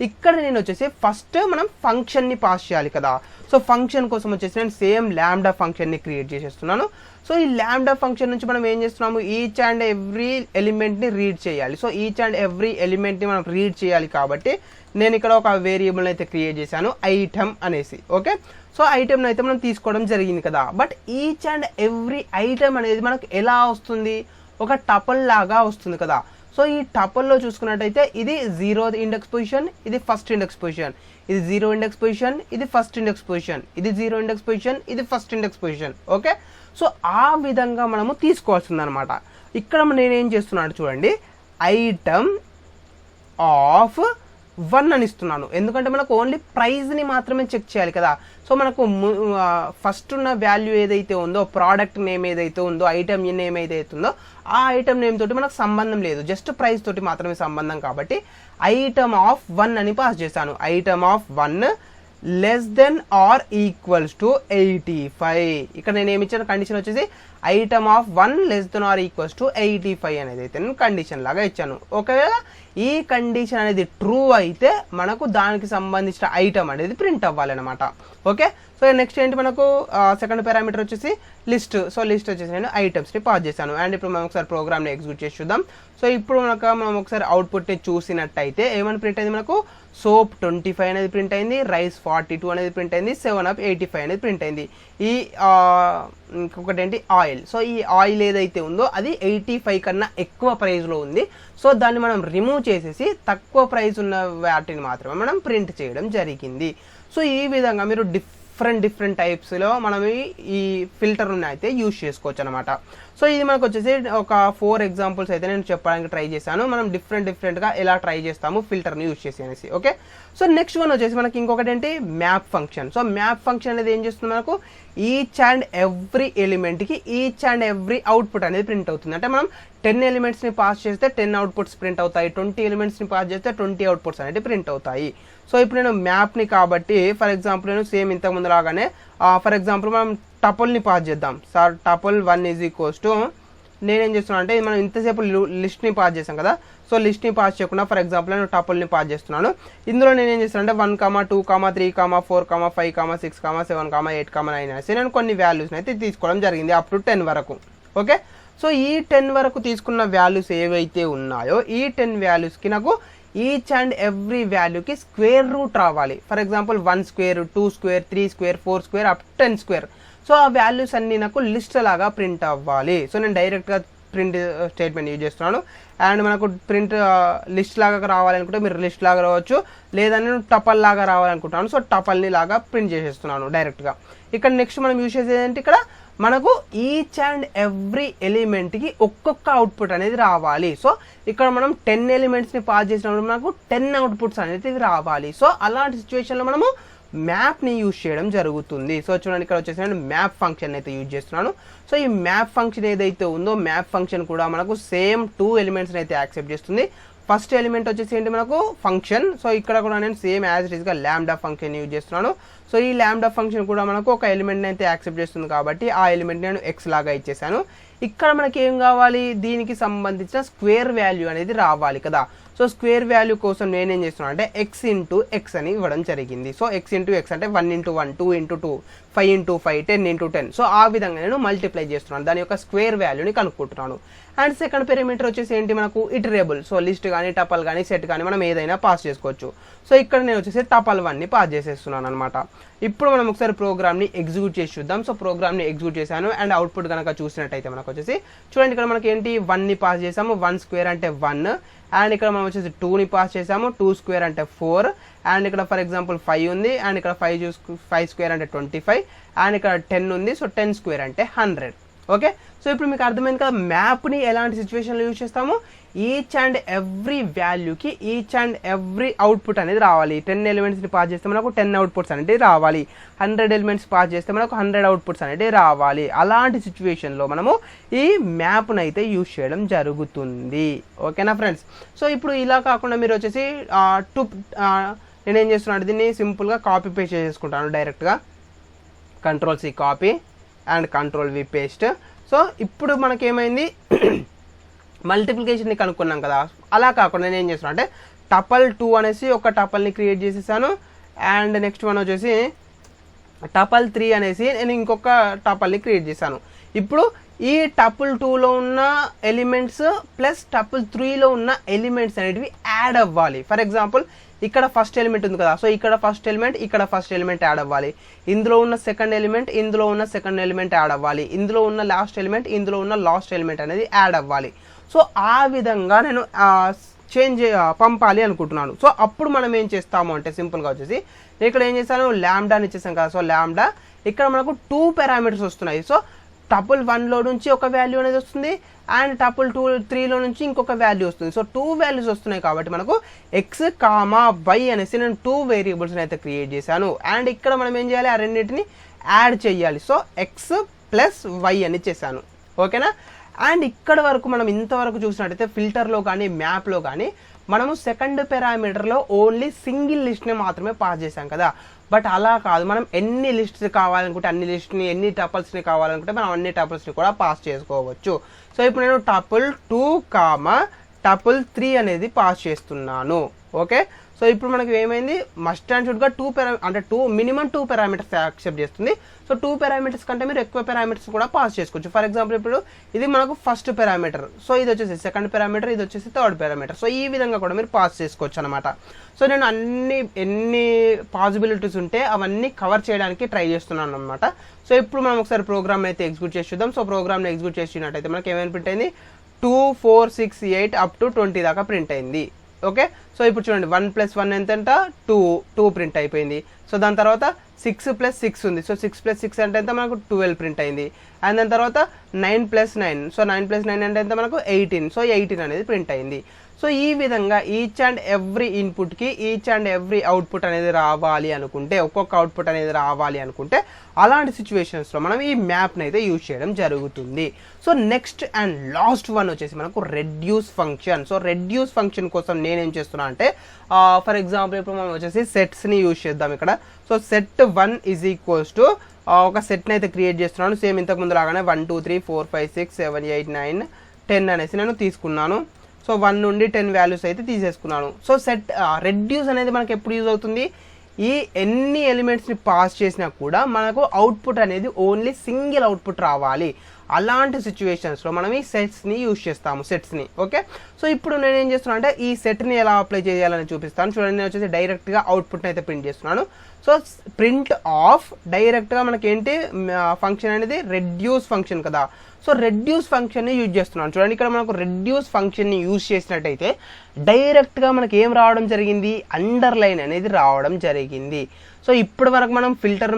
ఇక్కడ నేను వచ్చేసి ఫస్ట్ మనం ఫంక్షన్ని పాస్ చేయాలి కదా. సో ఫంక్షన్ కోసం వచ్చేసి నేను సేమ్ ల్యాండా ఫంక్షన్ని క్రియేట్ చేసేస్తున్నాను. సో ఈ ల్యాండా ఫంక్షన్ నుంచి మనం ఏం చేస్తున్నాము, ఈచ్ అండ్ ఎవ్రీ ఎలిమెంట్ని రీడ్ చేయాలి. సో ఈచ్ అండ్ ఎవ్రీ ఎలిమెంట్ని మనం రీడ్ చేయాలి కాబట్టి నేను ఇక్కడ ఒక వేరియబుల్ అయితే క్రియేట్ చేశాను ఐటమ్ అనేసి. ఓకే, సో ఐటమ్ని అయితే మనం తీసుకోవడం జరిగింది కదా. But each and every item అనేది మనకు ఎలా వస్తుంది, ఒక టపల్ లాగా వస్తుంది కదా. సో ఈ టపల్లో చూసుకున్నట్టయితే ఇది 0th ఇండెక్స్ పొజిషన్, ఇది ఫస్ట్ ఇండెక్స్ పొజిషన్, ఇది 0 ఇండెక్స్ పొజిషన్, ఇది ఫస్ట్ ఇండెక్స్ పొజిషన్, ఇది 0 ఇండెక్స్ పొజిషన్, ఇది first index position. Okay, so ఆ విధంగా మనము తీసుకోవాల్సింది అనమాట. ఇక్కడ నేనేం చేస్తున్నాను చూడండి, ఐటమ్ ఆఫ్ 1 అని ఇస్తున్నాను. ఎందుకంటే మనకు ఓన్లీ ప్రైజ్ని మాత్రమే చెక్ చేయాలి కదా. సో మనకు ఫస్ట్ ఉన్న వాల్యూ ఏదైతే ఉందో, ప్రోడక్ట్ నేమ్ ఏదైతే ఉందో, ఐటమ్ నేమ్ ఏదైతే ఉందో ఆ ఐటమ్ నేమ్ తోటి మనకు సంబంధం లేదు, జస్ట్ ప్రైస్ తోటి మాత్రమే సంబంధం. కాబట్టి ఐటమ్ ఆఫ్ 1 అని పాస్ చేశాను. Item of 1 less than or equals to 85. ఇక్కడ నేను ఏమి ఇచ్చిన కండిషన్ వచ్చేసి item of 1 less than or equals to 85 అనేది అయితే నేను కండిషన్ లాగా ఇచ్చాను. ఒకవేళ ఈ కండిషన్ అనేది ట్రూ అయితే మనకు దానికి సంబంధించిన ఐటమ్ అనేది ప్రింట్ అవ్వాలన్నమాట. ఓకే, సో నెక్స్ట్ ఏంటి మనకు సెకండ్ పారామీటర్ వచ్చేసి లిస్ట్. సో లిస్ట్ వచ్చేసి నేను ఐటమ్స్ని పాస్ చేశాను. అండ్ ఇప్పుడు మనం ఒకసారి ప్రోగ్రామ్ని ఎగ్జిక్యూట్ చేసి చూద్దాం. సో ఇప్పుడు మనం ఒకసారి అవుట్పుట్ని చూసినట్టయితే ఏమని ప్రింట్ అయింది, మనకు సోప్ 25 అనేది ప్రింట్ అయింది, రైస్ 42 అనేది ప్రింట్ అయింది, 7up 85 అనేది ప్రింట్ అయింది. ఈ ఇంకొకటి ఏంటి ఆయిల్. సో ఈ ఆయిల్ ఏదైతే ఉందో అది 85 కన్నా ఎక్కువ ప్రైస్లో ఉంది. సో దాన్ని మనం రిమూవ్ చేసేసి తక్కువ ప్రైస్ ఉన్న వాటిని మాత్రమే మనం ప్రింట్ చేయడం జరిగింది. సో ఈ విధంగా మీరు డిఫరెంట్ టైప్స్లో మనం ఈ ఫిల్టర్ని అయితే యూజ్ చేసుకోవచ్చు అనమాట. సో ఇది మనకు వచ్చేసి ఒక 4 ఎగ్జాంపుల్స్ అయితే నేను చెప్పడానికి ట్రై చేశాను. మనం డిఫరెంట్గా ఎలా ట్రై చేస్తాము ఫిల్టర్ని యూజ్ చేసి అనేసి. ఓకే, సో నెక్స్ట్ వన్ వచ్చేసి మనకి ఇంకొకటి ఏంటి, map function. So map function అనేది ఏం చేస్తుంది, మనకు ఈచ్ అండ్ ఎవ్రీ ఎలిమెంట్కి ఈచ్ అండ్ ఎవ్రీ అవుట్పుట్ అనేది ప్రింట్ అవుతుంది. అంటే మనం 10 ఎలిమెంట్స్ని పాస్ చేస్తే 10 అవుట్పుట్స్ ప్రింట్ అవుతాయి, 20 ఎలిమెంట్స్ని పాస్ చేస్తే 20 అవుట్పుట్స్ అనేది ప్రింట్ అవుతాయి. సో ఇప్పుడు నేను మ్యాప్ని కాబట్టి ఫర్ ఎగ్జాంపుల్ నేను సేమ్ ఇంతకుముందు లాగానే ఫర్ ఎగ్జాంపుల్ మనం టపుల్ని పాస్ చేద్దాం. Sir tuple 1 is equals to నేనేం చేస్తున్నాను అంటే మనం ఇంతసేపు లిస్ట్ని పాస్ చేసాం కదా. సో లిస్ట్ని పాస్ చేయకుండా ఫర్ ఎగ్జాంపుల్ నేను టపుల్ని పాస్ చేస్తున్నాను. ఇందులో నేనేం చేస్తాను అంటే 1, 2, 3, 4, 5, 6, 7, 8, 9 అనేసి నేను కొన్ని వాల్యూస్ని అయితే తీసుకోవడం జరిగింది అప్ టు 10 వరకు. ఓకే, సో ఈ 10 వరకు తీసుకున్న వాల్యూస్ ఏవైతే ఉన్నాయో ఈ 10 వాల్యూస్కి నాకు ఈచ్ అండ్ ఎవ్రీ వాల్యూకి స్క్వేర్ రూట్ రావాలి. For example 1 square, 2 square, 3 square, 4 square, up 10 square. So ఆ వాల్యూస్ అన్నీ నాకు లిస్ట్ లాగా ప్రింట్ అవ్వాలి. సో నేను డైరెక్ట్గా ప్రింట్ స్టేట్మెంట్ యూజ్ చేస్తున్నాను. అండ్ మనకు ప్రింట్ లిస్ట్ లాగా రావాలనుకుంటే మీరు లిస్ట్ లాగా రావచ్చు, లేదా నేను టపల్ లాగా రావాలనుకుంటున్నాను. సో టపల్ని లాగా ప్రింట్ చేసేస్తున్నాను డైరెక్ట్గా. ఇక్కడ నెక్స్ట్ మనం యూజ్ చేసేది ఏంటి, ఇక్కడ మనకు ఈచ్ అండ్ ఎవ్రీ ఎలిమెంట్కి ఒక్కొక్క అవుట్పుట్ అనేది రావాలి. సో ఇక్కడ మనం 10 ఎలిమెంట్స్ని పాస్ చేసినప్పుడు మనకు 10 అవుట్పుట్స్ అనేది రావాలి. సో అలాంటి సిచ్యువేషన్లో మనము మ్యాప్ని యూజ్ చేయడం జరుగుతుంది. సో చూడండి ఇక్కడ వచ్చేసి నేను మ్యాప్ ఫంక్షన్ అయితే యూజ్ చేస్తున్నాను. సో ఈ మ్యాప్ ఫంక్షన్ ఏదైతే ఉందో మ్యాప్ ఫంక్షన్ కూడా మనకు సేమ్ 2 ఎలిమెంట్స్ని అయితే యాక్సెప్ట్ చేస్తుంది. ఫస్ట్ ఎలిమెంట్ వచ్చేసి ఏంటి మనకు ఫంక్షన్. సో ఇక్కడ కూడా నేను సేమ్ యాజ్ ఇట్ ఈస్గా ల్యాండా ఫంక్షన్ యూజ్ చేస్తున్నాను. సో ఈ ల్యాండా ఫంక్షన్ కూడా మనకు ఒక ఎలిమెంట్ని అయితే యాక్సెప్ట్ చేస్తుంది కాబట్టి ఆ ఎలిమెంట్ నేను ఎక్స్ లాగా ఇచ్చేసాను. ఇక్కడ మనకి ఏం కావాలి, దీనికి సంబంధించిన స్క్వేర్ వాల్యూ అనేది రావాలి కదా. సో స్క్వేర్ వాల్యూ కోసం నేనేం చేస్తున్నాను అంటే ఎక్స్ ఇంటూ ఎక్స్ అని ఇవ్వడం జరిగింది. సో ఎక్స్ ఇంటూ ఎక్స్ అంటే 1 into 1, 2 into 2, 5 into 5, 10 into 10. So ఆ విధంగా నేను మల్టిప్లై చేస్తున్నాను, దాని యొక్క స్క్వేర్ వాల్యూని కనుక్కుంటున్నాను. అండ్ సెకండ్ పెరిమీటర్ వచ్చేసి ఏంటి మనకు ఇటరేబుల్. సో లిస్ట్ కానీ టపల్ కానీ సెట్ కానీ మనం ఏదైనా పాస్ చేసుకోవచ్చు. సో ఇక్కడ నేను వచ్చేసి టపల్ 1ని పాస్ చేసేస్తున్నాను అనమాట. ఇప్పుడు మనం ఒకసారి ప్రోగ్రామ్ని ఎగ్జిక్యూట్ చేసి చూద్దాం. సో ప్రోగ్రామ్ని ఎగ్జిక్యూట్ చేశాను అండ్ అవుట్పుట్ కనుక చూసినట్టయితే మనకు వచ్చేసి చూడండి, ఇక్కడ మనకి ఏంటి 1ని పాస్ చేసాము, 1 స్క్వేర్ అంటే 1. అండ్ ఇక్కడ మనం వచ్చేసి 2ని పాస్ చేసాము, 2 స్క్వేర్ అంటే 4. అండ్ ఇక్కడ ఫర్ ఎగ్జాంపుల్ 5 ఉంది. అండ్ ఇక్కడ 5 స్క్వేర్ అంటే 25. అండ్ ఇక్కడ 10 ఉంది. సో 10 స్క్వేర్ అంటే 100. ఓకే, సో ఇప్పుడు మీకు అర్థమైంది కదా మ్యాప్ని ఎలాంటి సిచ్యువేషన్లో యూజ్ చేస్తాము. ఈచ్ అండ్ ఎవ్రీ వాల్యూకి ఈచ్ అండ్ ఎవ్రీ అవుట్పుట్ అనేది రావాలి. 10 ఎలిమెంట్స్ని పాస్ చేస్తే మనకు 10 అవుట్పుట్స్ అనేవి రావాలి. 100 ఎలిమెంట్స్ పాస్ చేస్తే మనకు 100 అవుట్పుట్స్ అనేవి రావాలి. అలాంటి సిచ్యువేషన్లో మనము ఈ మ్యాప్ను అయితే యూజ్ చేయడం జరుగుతుంది. ఓకేనా ఫ్రెండ్స్. సో ఇప్పుడు ఇలా కాకుండా మీరు వచ్చేసి నేనేం చేస్తున్నాను, దీన్ని సింపుల్గా కాపీ పేస్ట్ చేసుకుంటాను డైరెక్ట్గా. Ctrl+C copy and Ctrl+V paste. So ఇప్పుడు మనకేమైంది, మల్టిప్లికేషన్ని కనుక్కున్నాం కదా, అలా కాకుండా నేను ఏం చేస్తున్నాను అంటే టపల్ 2 అనేసి ఒక టపల్ని క్రియేట్ చేసేసాను. అండ్ నెక్స్ట్ వన్ వచ్చేసి టపల్ 3 అనేసి నేను ఇంకొక టపల్ని క్రియేట్ చేశాను. ఇప్పుడు ఈ టపుల్ 2లో ఉన్న ఎలిమెంట్స్ ప్లస్ టపుల్ 3లో ఉన్న ఎలిమెంట్స్ అనేటివి యాడ్ అవ్వాలి. ఫర్ ఎగ్జాంపుల్ ఇక్కడ ఫస్ట్ ఎలిమెంట్ ఉంది కదా, సో ఇక్కడ ఫస్ట్ ఎలిమెంట్, ఇక్కడ ఫస్ట్ ఎలిమెంట్ యాడ్ అవ్వాలి. ఇందులో ఉన్న సెకండ్ ఎలిమెంట్, ఇందులో ఉన్న సెకండ్ ఎలిమెంట్ యాడ్ అవ్వాలి. ఇందులో ఉన్న లాస్ట్ ఎలిమెంట్, ఇందులో ఉన్న లాస్ట్ ఎలిమెంట్ అనేది యాడ్ అవ్వాలి. సో ఆ విధంగా నేను పంపాలి అనుకుంటున్నాను. సో అప్పుడు మనం ఏం చేస్తాము అంటే సింపుల్గా వచ్చేసి నేను ఇక్కడ ఏం చేశాను, ల్యాండాని ఇచ్చేసాను కదా. సో ల్యాండా ఇక్కడ మనకు 2 పారామీటర్స్ వస్తున్నాయి. సో టపుల్ 1లో నుంచి ఒక వాల్యూ అనేది వస్తుంది అండ్ టపుల్ 3లో నుంచి ఇంకొక వాల్యూ వస్తుంది. సో 2 వాల్యూస్ వస్తున్నాయి కాబట్టి మనకు ఎక్స్ కామా వై అనేసి నేను 2 వేరియబుల్స్ని అయితే క్రియేట్ చేశాను. అండ్ ఇక్కడ మనం ఏం చేయాలి, ఆ రెండింటిని యాడ్ చేయాలి. సో ఎక్స్ ప్లస్ వై అని చేశాను. ఓకేనా. అండ్ ఇక్కడ వరకు మనం ఇంతవరకు చూసినట్టయితే ఫిల్టర్లో కానీ మ్యాప్లో కానీ మనము సెకండ్ పారామీటర్లో ఓన్లీ సింగిల్ లిస్ట్ని మాత్రమే పాస్ చేసాం కదా. బట్ అలా కాదు, మనం ఎన్ని లిస్ట్స్ కావాలనుకుంటే అన్ని లిస్ట్ని, ఎన్ని టపుల్స్ని కావాలనుకుంటే మనం అన్ని టపుల్స్ని కూడా పాస్ చేసుకోవచ్చు. సో ఇప్పుడు నేను టపుల్ 2 టపుల్ 3 అనేది పాస్ చేస్తున్నాను. ఓకే, సో ఇప్పుడు మనకి ఏమైంది, మస్ట్ అండ్ షుడ్గా 2 మినిమం 2 పారామీటర్స్ యాక్సెప్ట్ చేస్తుంది. సో 2 పారామీటర్స్ కంటే మీరు ఎక్కువ పారామీటర్స్ కూడా పాస్ చేసుకోవచ్చు. ఫర్ ఎగ్జాంపుల్ ఇప్పుడు ఇది మనకు ఫస్ట్ పారామీటర్, సో ఇది వచ్చేసి సెకండ్ పారామీటర్, ఇది వచ్చేసి థర్డ్ పారామీటర్. సో ఈ విధంగా కూడా మీరు పాస్ చేసుకోవచ్చు అనమాట. సో నేను ఎన్ని పాసిబిలిటీస్ ఉంటే అవన్నీ కవర్ చేయడానికి ట్రై చేస్తున్నాను అనమాట. సో ఇప్పుడు మనం ఒకసారి ప్రోగ్రామ్ అయితే ఎగ్జిక్యూట్ చేసి చూద్దాం. సో ప్రోగ్రామ్ని ఎగ్జిక్యూట్ చేసినట్టయితే మనకి ఏమైనా ప్రింట్ అయింది, 2, 4, 6, 8 అప్ టు 20 దాకా ప్రింట్ అయింది. ఓకే, సో ఇప్పుడు చూడండి 1 + 1 ఎంతంట 2 ప్రింట్ అయిపోయింది. సో దాని తర్వాత 6 + 6 ఉంది. సో 6 + 6 అంటే ఎంత మనకు 12 ప్రింట్ అయింది. అండ్ దాని తర్వాత 9 + 9, సో 9 + 9 అంటే ఎంత మనకు 18. సో 18 అనేది ప్రింట్ అయింది. సో ఈ విధంగా ఈచ్ అండ్ ఎవ్రీ ఇన్పుట్కి ఈచ్ అండ్ ఎవ్రీ అవుట్పుట్ అనేది రావాలి అనుకుంటే, ఒక్కొక్క అవుట్పుట్ అనేది రావాలి అనుకుంటే అలాంటి సిచ్యువేషన్స్లో మనం ఈ మ్యాప్ని అయితే యూజ్ చేయడం జరుగుతుంది. So next and last one వచ్చేసి మనకు reduce function. So reduce function కోసం నేనేం చేస్తున్నా అంటే ఫర్ ఎగ్జాంపుల్ ఇప్పుడు మనం వచ్చేసి సెట్స్ని యూజ్ చేద్దాం ఇక్కడ. సో set 1 = ఒక సెట్ని అయితే క్రియేట్ చేస్తున్నాను. సేమ్ ఇంతకుముందు లాగానే 1 2 3 4 5 6 7 8 9 10 అనేసి నేను తీసుకున్నాను. సో 1 నుండి 10 వాల్యూస్ అయితే తీసేసుకున్నాను. సో రెడ్యూస్ అనేది మనకు ఎప్పుడు యూజ్ అవుతుంది, ఈ ఎన్ని ఎలిమెంట్స్ని పాస్ చేసినా కూడా మనకు అవుట్పుట్ అనేది ఓన్లీ సింగిల్ అవుట్పుట్ రావాలి. అలాంటి సిచ్యువేషన్స్లో మనం ఈ సెట్స్ని యూజ్ చేస్తాము, సెట్స్ని. ఓకే, సో ఇప్పుడు నేను ఏం చేస్తున్నాను అంటే ఈ సెట్ని ఎలా అప్లై చేయాలని చూపిస్తాను. చూడండి, నేను వచ్చేసి డైరెక్ట్గా అవుట్పుట్ని అయితే ప్రింట్ చేస్తున్నాను. సో ప్రింట్ ఆఫ్ డైరెక్ట్గా మనకి ఏంటి ఫంక్షన్ అనేది రెడ్యూస్ ఫంక్షన్ కదా. సో రెడ్యూస్ ఫంక్షన్ని యూజ్ చేస్తున్నాను. చూడండి, ఇక్కడ మనకు రెడ్యూస్ ఫంక్షన్ని యూజ్ చేసినట్టయితే డైరెక్ట్గా మనకి ఏం రావడం జరిగింది, అండర్లైన్ అనేది రావడం జరిగింది. సో ఇప్పటి వరకు మనం ఫిల్టర్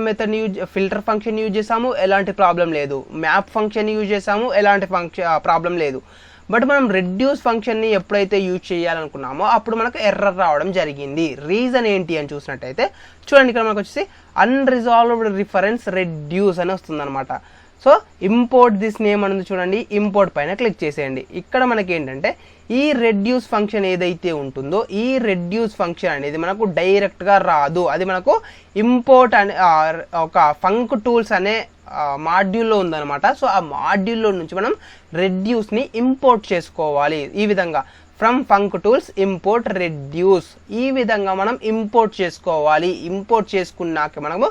ఫంక్షన్ యూజ్ చేసాము, ఎలాంటి ప్రాబ్లం లేదు. మ్యాప్ ఫంక్షన్ యూజ్ చేసాము, ఎలాంటి ప్రాబ్లం లేదు. బట్ మనం రెడ్యూస్ ఫంక్షన్ని ఎప్పుడైతే యూజ్ చేయాలనుకున్నామో అప్పుడు మనకు ఎర్రర్ రావడం జరిగింది. రీజన్ ఏంటి అని చూసినట్టయితే చూడండి, ఇక్కడ మనకు వచ్చేసి అన్రిజాల్వ్డ్ రిఫరెన్స్ రెడ్యూస్ అని వస్తుంది అనమాట. సో ఇంపోర్ట్ దిస్ నేమ్ అనేది చూడండి, ఇంపోర్ట్ పైన క్లిక్ చేసేయండి. ఇక్కడ మనకి ఏంటంటే ఈ రెడ్యూస్ ఫంక్షన్ ఏదైతే ఉంటుందో ఈ రెడ్యూస్ ఫంక్షన్ అనేది మనకు డైరెక్ట్గా రాదు. అది మనకు ఇంపోర్ట్ అనే ఒక ఫంక్ టూల్స్ అనే మాడ్యూల్లో ఉందన్నమాట. సో ఆ మాడ్యూల్లో నుంచి మనం రెడ్యూస్ని ఇంపోర్ట్ చేసుకోవాలి. ఈ విధంగా from funk tools import reduce. ఈ విధంగా మనం ఇంపోర్ట్ చేసుకోవాలి. ఇంపోర్ట్ చేసుకున్నాక మనము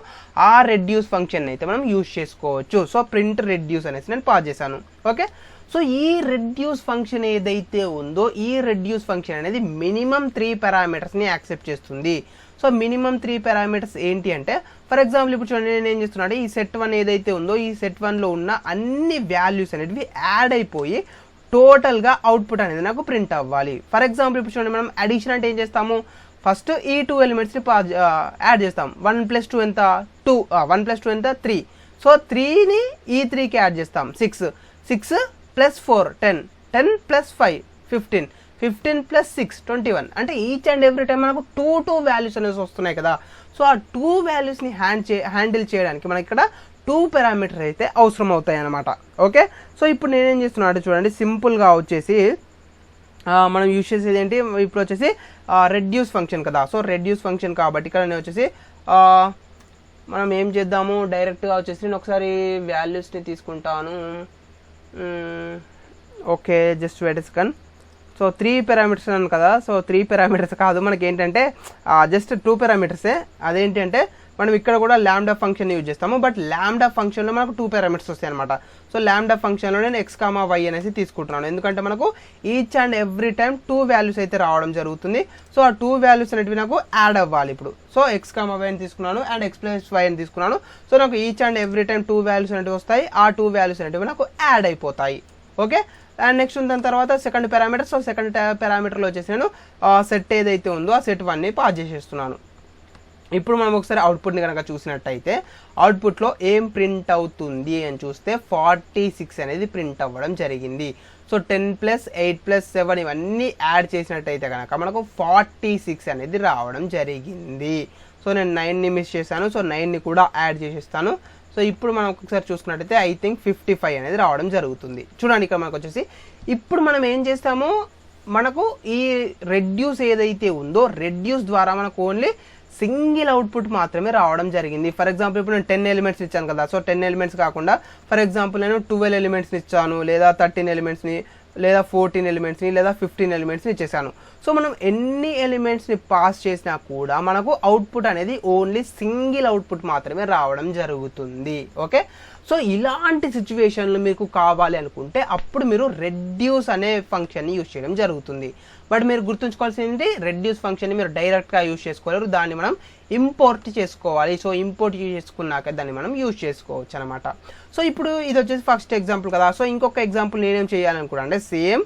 ఆ రెడ్యూస్ ఫంక్షన్ అయితే మనం యూజ్ చేసుకోవచ్చు. సో ప్రింట్ రెడ్యూస్ అనేసి నేను పాస్ చేశాను. ఓకే, సో ఈ రెడ్యూస్ ఫంక్షన్ ఏదైతే ఉందో ఈ రెడ్యూస్ ఫంక్షన్ అనేది మినిమం 3 పారామీటర్స్ని యాక్సెప్ట్ చేస్తుంది. సో మినిమం 3 పారామీటర్స్ ఏంటి అంటే, ఫర్ ఎగ్జాంపుల్ ఇప్పుడు చూడండి నేను ఏం చేస్తున్నాను, ఈ సెట్ 1 ఏదైతే ఉందో ఈ సెట్ 1లో ఉన్న అన్ని వాల్యూస్ అనేటివి యాడ్ అయిపోయి టోటల్గా అవుట్పుట్ అనేది నాకు ప్రింట్ అవ్వాలి. ఫర్ ఎగ్జాంపుల్ ఇప్పుడు చూడండి, మనం అడిషన్ అంటే ఏం చేస్తాము, ఫస్ట్ ఈ 2 ఎలిమెంట్స్ని యాడ్ చేస్తాం. 1 + 2 ఎంత 2, 1 + 2 ఎంత 3. సో 3ని ఈ 3కి యాడ్ చేస్తాం. 6 + 4 10, 10 + 5 15, 15 + 6 21. అంటే ఈచ్ అండ్ ఎవ్రీ టైం మనకు 2 వాల్యూస్ అనేవి వస్తున్నాయి కదా. సో ఆ 2 వాల్యూస్ని హ్యాండిల్ చేయడానికి మనకి ఇక్కడ 2 పారామీటర్స్ అయితే అవసరం అవుతాయి అన్నమాట. ఓకే, సో ఇప్పుడు నేనేం చేస్తున్నాను చూడండి, సింపుల్గా వచ్చేసి మనం యూజ్ చేసేది ఏంటి, ఇప్పుడు వచ్చేసి రెడ్యూస్ ఫంక్షన్ కదా. సో రెడ్యూస్ ఫంక్షన్ కాబట్టి ఇక్కడ నేను వచ్చేసి మనం ఏం చేద్దాము, డైరెక్ట్గా వచ్చేసి నేను ఒకసారి వాల్యూస్ని తీసుకుంటాను. Okay, just wait a second. So 3 parameters అన్నాను కదా. సో 3 పారామీటర్స్ కాదు, మనకి ఏంటంటే జస్ట్ 2 పారామీటర్సే. అదేంటి అంటే మనం ఇక్కడ కూడా ల్యాండా ఫంక్షన్ యూజ్ చేస్తాము, బట్ ల్యాండా ఫంక్షన్లో మనకు 2 పారామీటర్స్ వస్తాయి అనమాట. సో ల్యాండా ఫంక్షన్లో నేను x, y అనేసి తీసుకుంటున్నాను, ఎందుకంటే మనకు each and every time 2 values అయితే రావడం జరుగుతుంది. సో ఆ 2 వాల్యూస్ అనేటివి నాకు యాడ్ అవ్వాలి ఇప్పుడు. సో x, y అని తీసుకున్నాను అండ్ x + y అని తీసుకున్నాను. సో నాకు each and every time 2 values అనేవి వస్తాయి. ఆ 2 వాల్యూస్ అనేటివి నాకు యాడ్ అయిపోతాయి. ఓకే, అండ్ నెక్స్ట్ దాని తర్వాత సెకండ్ పారామీటర్. సో సెకండ్ పారామీటర్లో వచ్చేసి నేను సెట్ ఏదైతే ఉందో ఆ సెట్ 1ని పాస్ చేసేస్తున్నాను. ఇప్పుడు మనం ఒకసారి అవుట్పుట్ని కనుక చూసినట్టయితే అవుట్పుట్లో ఏం ప్రింట్ అవుతుంది అని చూస్తే 46 అనేది ప్రింట్ అవ్వడం జరిగింది. సో 10 + 8 + 7 ఇవన్నీ యాడ్ చేసినట్టయితే కనుక మనకు 46 అనేది రావడం జరిగింది. సో నేను 9ని మిస్ చేశాను. సో 9ని కూడా యాడ్ చేసేస్తాను. సో ఇప్పుడు మనం ఒకసారి చూసుకున్నట్టయితే ఐ థింక్ 55 అనేది రావడం జరుగుతుంది. చూడండి ఇక్కడ మనకు వచ్చేసి ఇప్పుడు మనం ఏం చేస్తాము, మనకు ఈ రెడ్యూస్ ఏదైతే ఉందో రెడ్యూస్ ద్వారా మనకు ఓన్లీ సింగిల్ అవుట్పుట్ మాత్రమే రావడం జరిగింది. ఫర్ ఎగ్జాంపుల్ ఇప్పుడు నేను 10 ఎలిమెంట్స్ ఇచ్చాను కదా. సో 10 ఎలిమెంట్స్ కాకుండా ఫర్ ఎగ్జాంపుల్ నేను 12 ఎలిమెంట్స్ని ఇచ్చాను, లేదా 13 ఎలిమెంట్స్ని, లేదా 14 ఎలిమెంట్స్ని, లేదా 15 ఎలిమెంట్స్ని ఇచ్చేసాను. సో మనం ఎన్ని ఎలిమెంట్స్ని పాస్ చేసినా కూడా మనకు అవుట్పుట్ అనేది ఓన్లీ సింగిల్ అవుట్పుట్ మాత్రమే రావడం జరుగుతుంది. ఓకే, సో ఇలాంటి సిచ్యువేషన్లు మీకు కావాలి అనుకుంటే అప్పుడు మీరు రెడ్యూస్ అనే ఫంక్షన్ని యూజ్ చేయడం జరుగుతుంది. బట్ మీరు గుర్తుంచుకోవాల్సింది, రెడ్యూస్ ఫంక్షన్ని మీరు డైరెక్ట్గా యూజ్ చేసుకోలేరు, దాన్ని మనం ఇంపోర్ట్ చేసుకోవాలి. సో ఇంపోర్ట్ యూజ్ చేసుకున్నాక దాన్ని మనం యూజ్ చేసుకోవచ్చు అనమాట. సో ఇప్పుడు ఇది వచ్చేసి ఫస్ట్ ఎగ్జాంపుల్ కదా. సో ఇంకొక ఎగ్జాంపుల్ నేనేం చేయాలనుకున్నాను అంటే సేమ్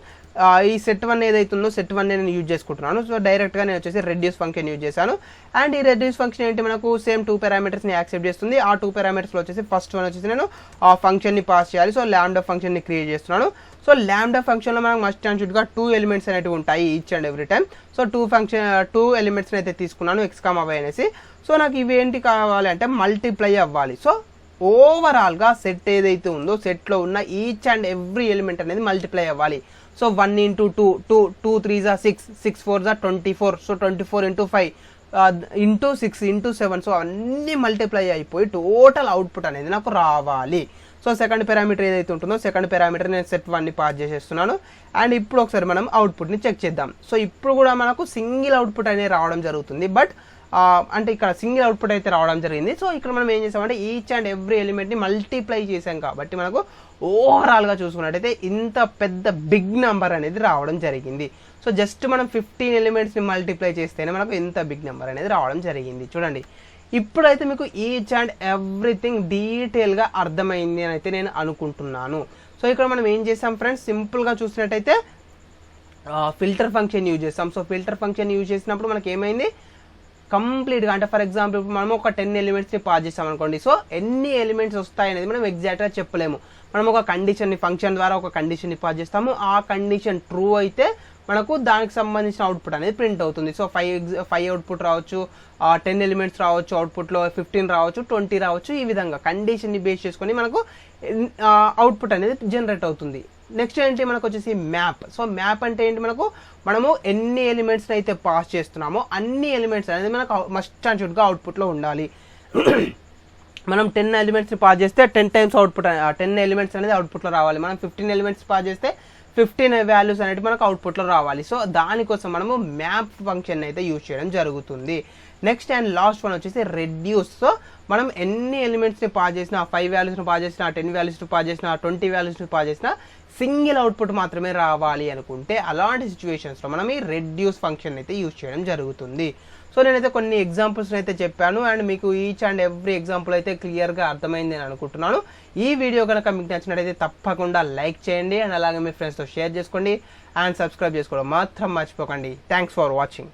ఈ సెట్ 1 ఏదైతే ఉందో సెట్ 1 నేను యూజ్ చేసుకుంటున్నాను. సో డైరెక్ట్గా నేను వచ్చేసి రెడ్యూస్ ఫంక్షన్ యూజ్ చేశాను. అండ్ ఈ రెడ్యూస్ ఫంక్షన్ ఏంటి, మనకు సేమ్ 2 పారామీటర్స్ని యాక్సెప్ట్ చేస్తుంది. ఆ 2 పారామీటర్స్లో వచ్చేసి ఫస్ట్ వన్ వచ్చేసి నేను ఆ ఫంక్షన్ని పాస్ చేయాలి. సో ల్యాండా ఫంక్షన్ని క్రియేట్ చేస్తున్నాను. సో ల్యాండా ఫంక్షన్లో మనకు మస్ట్ అండ్ షుడ్గా 2 ఎలిమెంట్స్ అనేవి ఉంటాయి each and every time. So 2 ఎలిమెంట్స్ని అయితే తీసుకున్నాను x, y అనేసి. సో నాకు ఇవి ఏంటి కావాలి అంటే మల్టిప్లై అవ్వాలి. సో ఓవరాల్గా సెట్ ఏదైతే ఉందో సెట్లో ఉన్న ఈచ్ అండ్ ఎవ్రీ ఎలిమెంట్ అనేది మల్టిప్లై అవ్వాలి. సో 1 × 2, 2 3 6, 6 4 24. సో 24 × 5 × 6 × 7. సో అన్నీ మల్టిప్లై అయిపోయి టోటల్ అవుట్పుట్ అనేది నాకు రావాలి. సో సెకండ్ పారామీటర్ ఏదైతే ఉంటుందో సెకండ్ పారామీటర్ నేను సెట్ 1ని పాస్ చేసేస్తున్నాను. అండ్ ఇప్పుడు ఒకసారి మనం అవుట్పుట్ని చెక్ చేద్దాం. సో ఇప్పుడు కూడా మనకు సింగిల్ అవుట్పుట్ అనేది రావడం జరుగుతుంది. బట్ అంటే ఇక్కడ సింగిల్ అవుట్పుట్ అయితే రావడం జరిగింది. సో ఇక్కడ మనం ఏం చేసామంటే ఈచ్ అండ్ ఎవ్రీ ఎలిమెంట్ని మల్టిప్లై చేసాం కాబట్టి మనకు ఓవరాల్గా చూసుకున్నట్టయితే ఇంత పెద్ద బిగ్ నెంబర్ అనేది రావడం జరిగింది. సో జస్ట్ మనం 15 ఎలిమెంట్స్ని మల్టిప్లై చేస్తేనే మనకు ఇంత బిగ్ నెంబర్ అనేది రావడం జరిగింది. చూడండి, ఇప్పుడైతే మీకు ఈచ్ అండ్ ఎవ్రీథింగ్ డీటెయిల్గా అర్థమైంది అని అయితే నేను అనుకుంటున్నాను. సో ఇక్కడ మనం ఏం చేసాం ఫ్రెండ్స్, సింపుల్గా చూసినట్టయితే ఫిల్టర్ ఫంక్షన్ యూజ్ చేస్తాం. సో ఫిల్టర్ ఫంక్షన్ యూజ్ చేసినప్పుడు మనకి ఏమైంది, కంప్లీట్గా అంటే ఫర్ ఎగ్జాంపుల్ ఇప్పుడు మనం ఒక 10 ఎలిమెంట్స్ని పాస్ చేస్తాం అనుకోండి. సో ఎన్ని ఎలిమెంట్స్ వస్తాయి అనేది మనం ఎగ్జాక్ట్గా చెప్పలేము. మనం ఒక కండిషన్ని ఫంక్షన్ ద్వారా ఒక కండిషన్ని పాస్ చేస్తాము. ఆ కండిషన్ ట్రూ అయితే మనకు దానికి సంబంధించిన అవుట్పుట్ అనేది ప్రింట్ అవుతుంది. సో 5 అవుట్పుట్ రావచ్చు, 10 ఎలిమెంట్స్ రావచ్చు, అవుట్పుట్లో 15 రావచ్చు, 20 రావచ్చు. ఈ విధంగా కండిషన్ని బేస్ చేసుకొని మనకు అవుట్పుట్ అనేది జనరేట్ అవుతుంది. నెక్స్ట్ ఏంటి, మనకు వచ్చేసి మ్యాప్. సో మ్యాప్ అంటే ఏంటి, మనము ఎన్ని ఎలిమెంట్స్ని అయితే పాస్ చేస్తున్నామో అన్ని ఎలిమెంట్స్ అనేది మనకు మస్ట్ అండ్ షుడ్గా అవుట్పుట్లో ఉండాలి. మనం 10 ఎలిమెంట్స్ని పాస్ చేస్తే 10 టైమ్స్ అవుట్పుట్ 10 ఎలిమెంట్స్ అనేది అవుట్పుట్లో రావాలి. మనం 15 ఎలిమెంట్స్ పాస్ చేస్తే 15 వాల్యూస్ అనేవి మనకు అవుట్పుట్లో రావాలి. సో దానికోసం మనము మ్యాప్ ఫంక్షన్ అయితే యూజ్ చేయడం జరుగుతుంది. నెక్స్ట్ అండ్ లాస్ట్ వన్ వచ్చేసి రెడ్యూస్. సో మనం ఎన్ని ఎలిమెంట్స్ని పాస్ చేసినా, 5 వాల్యూస్ని పాస్ చేసినా, 10 వాల్యూస్ని పాస్ చేసినా, 20 వాల్యూస్ని పాస్ చేసినా సింగిల్ అవుట్పుట్ మాత్రమే రావాలి అనుకుంటే అలాంటి సిచ్యువేషన్స్లో మనం ఈ రెడ్యూస్ ఫంక్షన్ అయితే యూజ్ చేయడం జరుగుతుంది. సో నేనైతే కొన్ని ఎగ్జాంపుల్స్ అయితే చెప్పాను అండ్ మీకు ఈచ్ అండ్ ఎవ్రీ ఎగ్జాంపుల్ అయితే క్లియర్గా అర్థమైంది అని అనుకుంటున్నాను. ఈ వీడియో కనుక మీకు నచ్చినట్టయితే తప్పకుండా లైక్ చేయండి అండ్ అలాగే మీ ఫ్రెండ్స్తో షేర్ చేసుకోండి అండ్ సబ్స్క్రైబ్ చేసుకోవడం మాత్రం మర్చిపోకండి. Thanks for watching.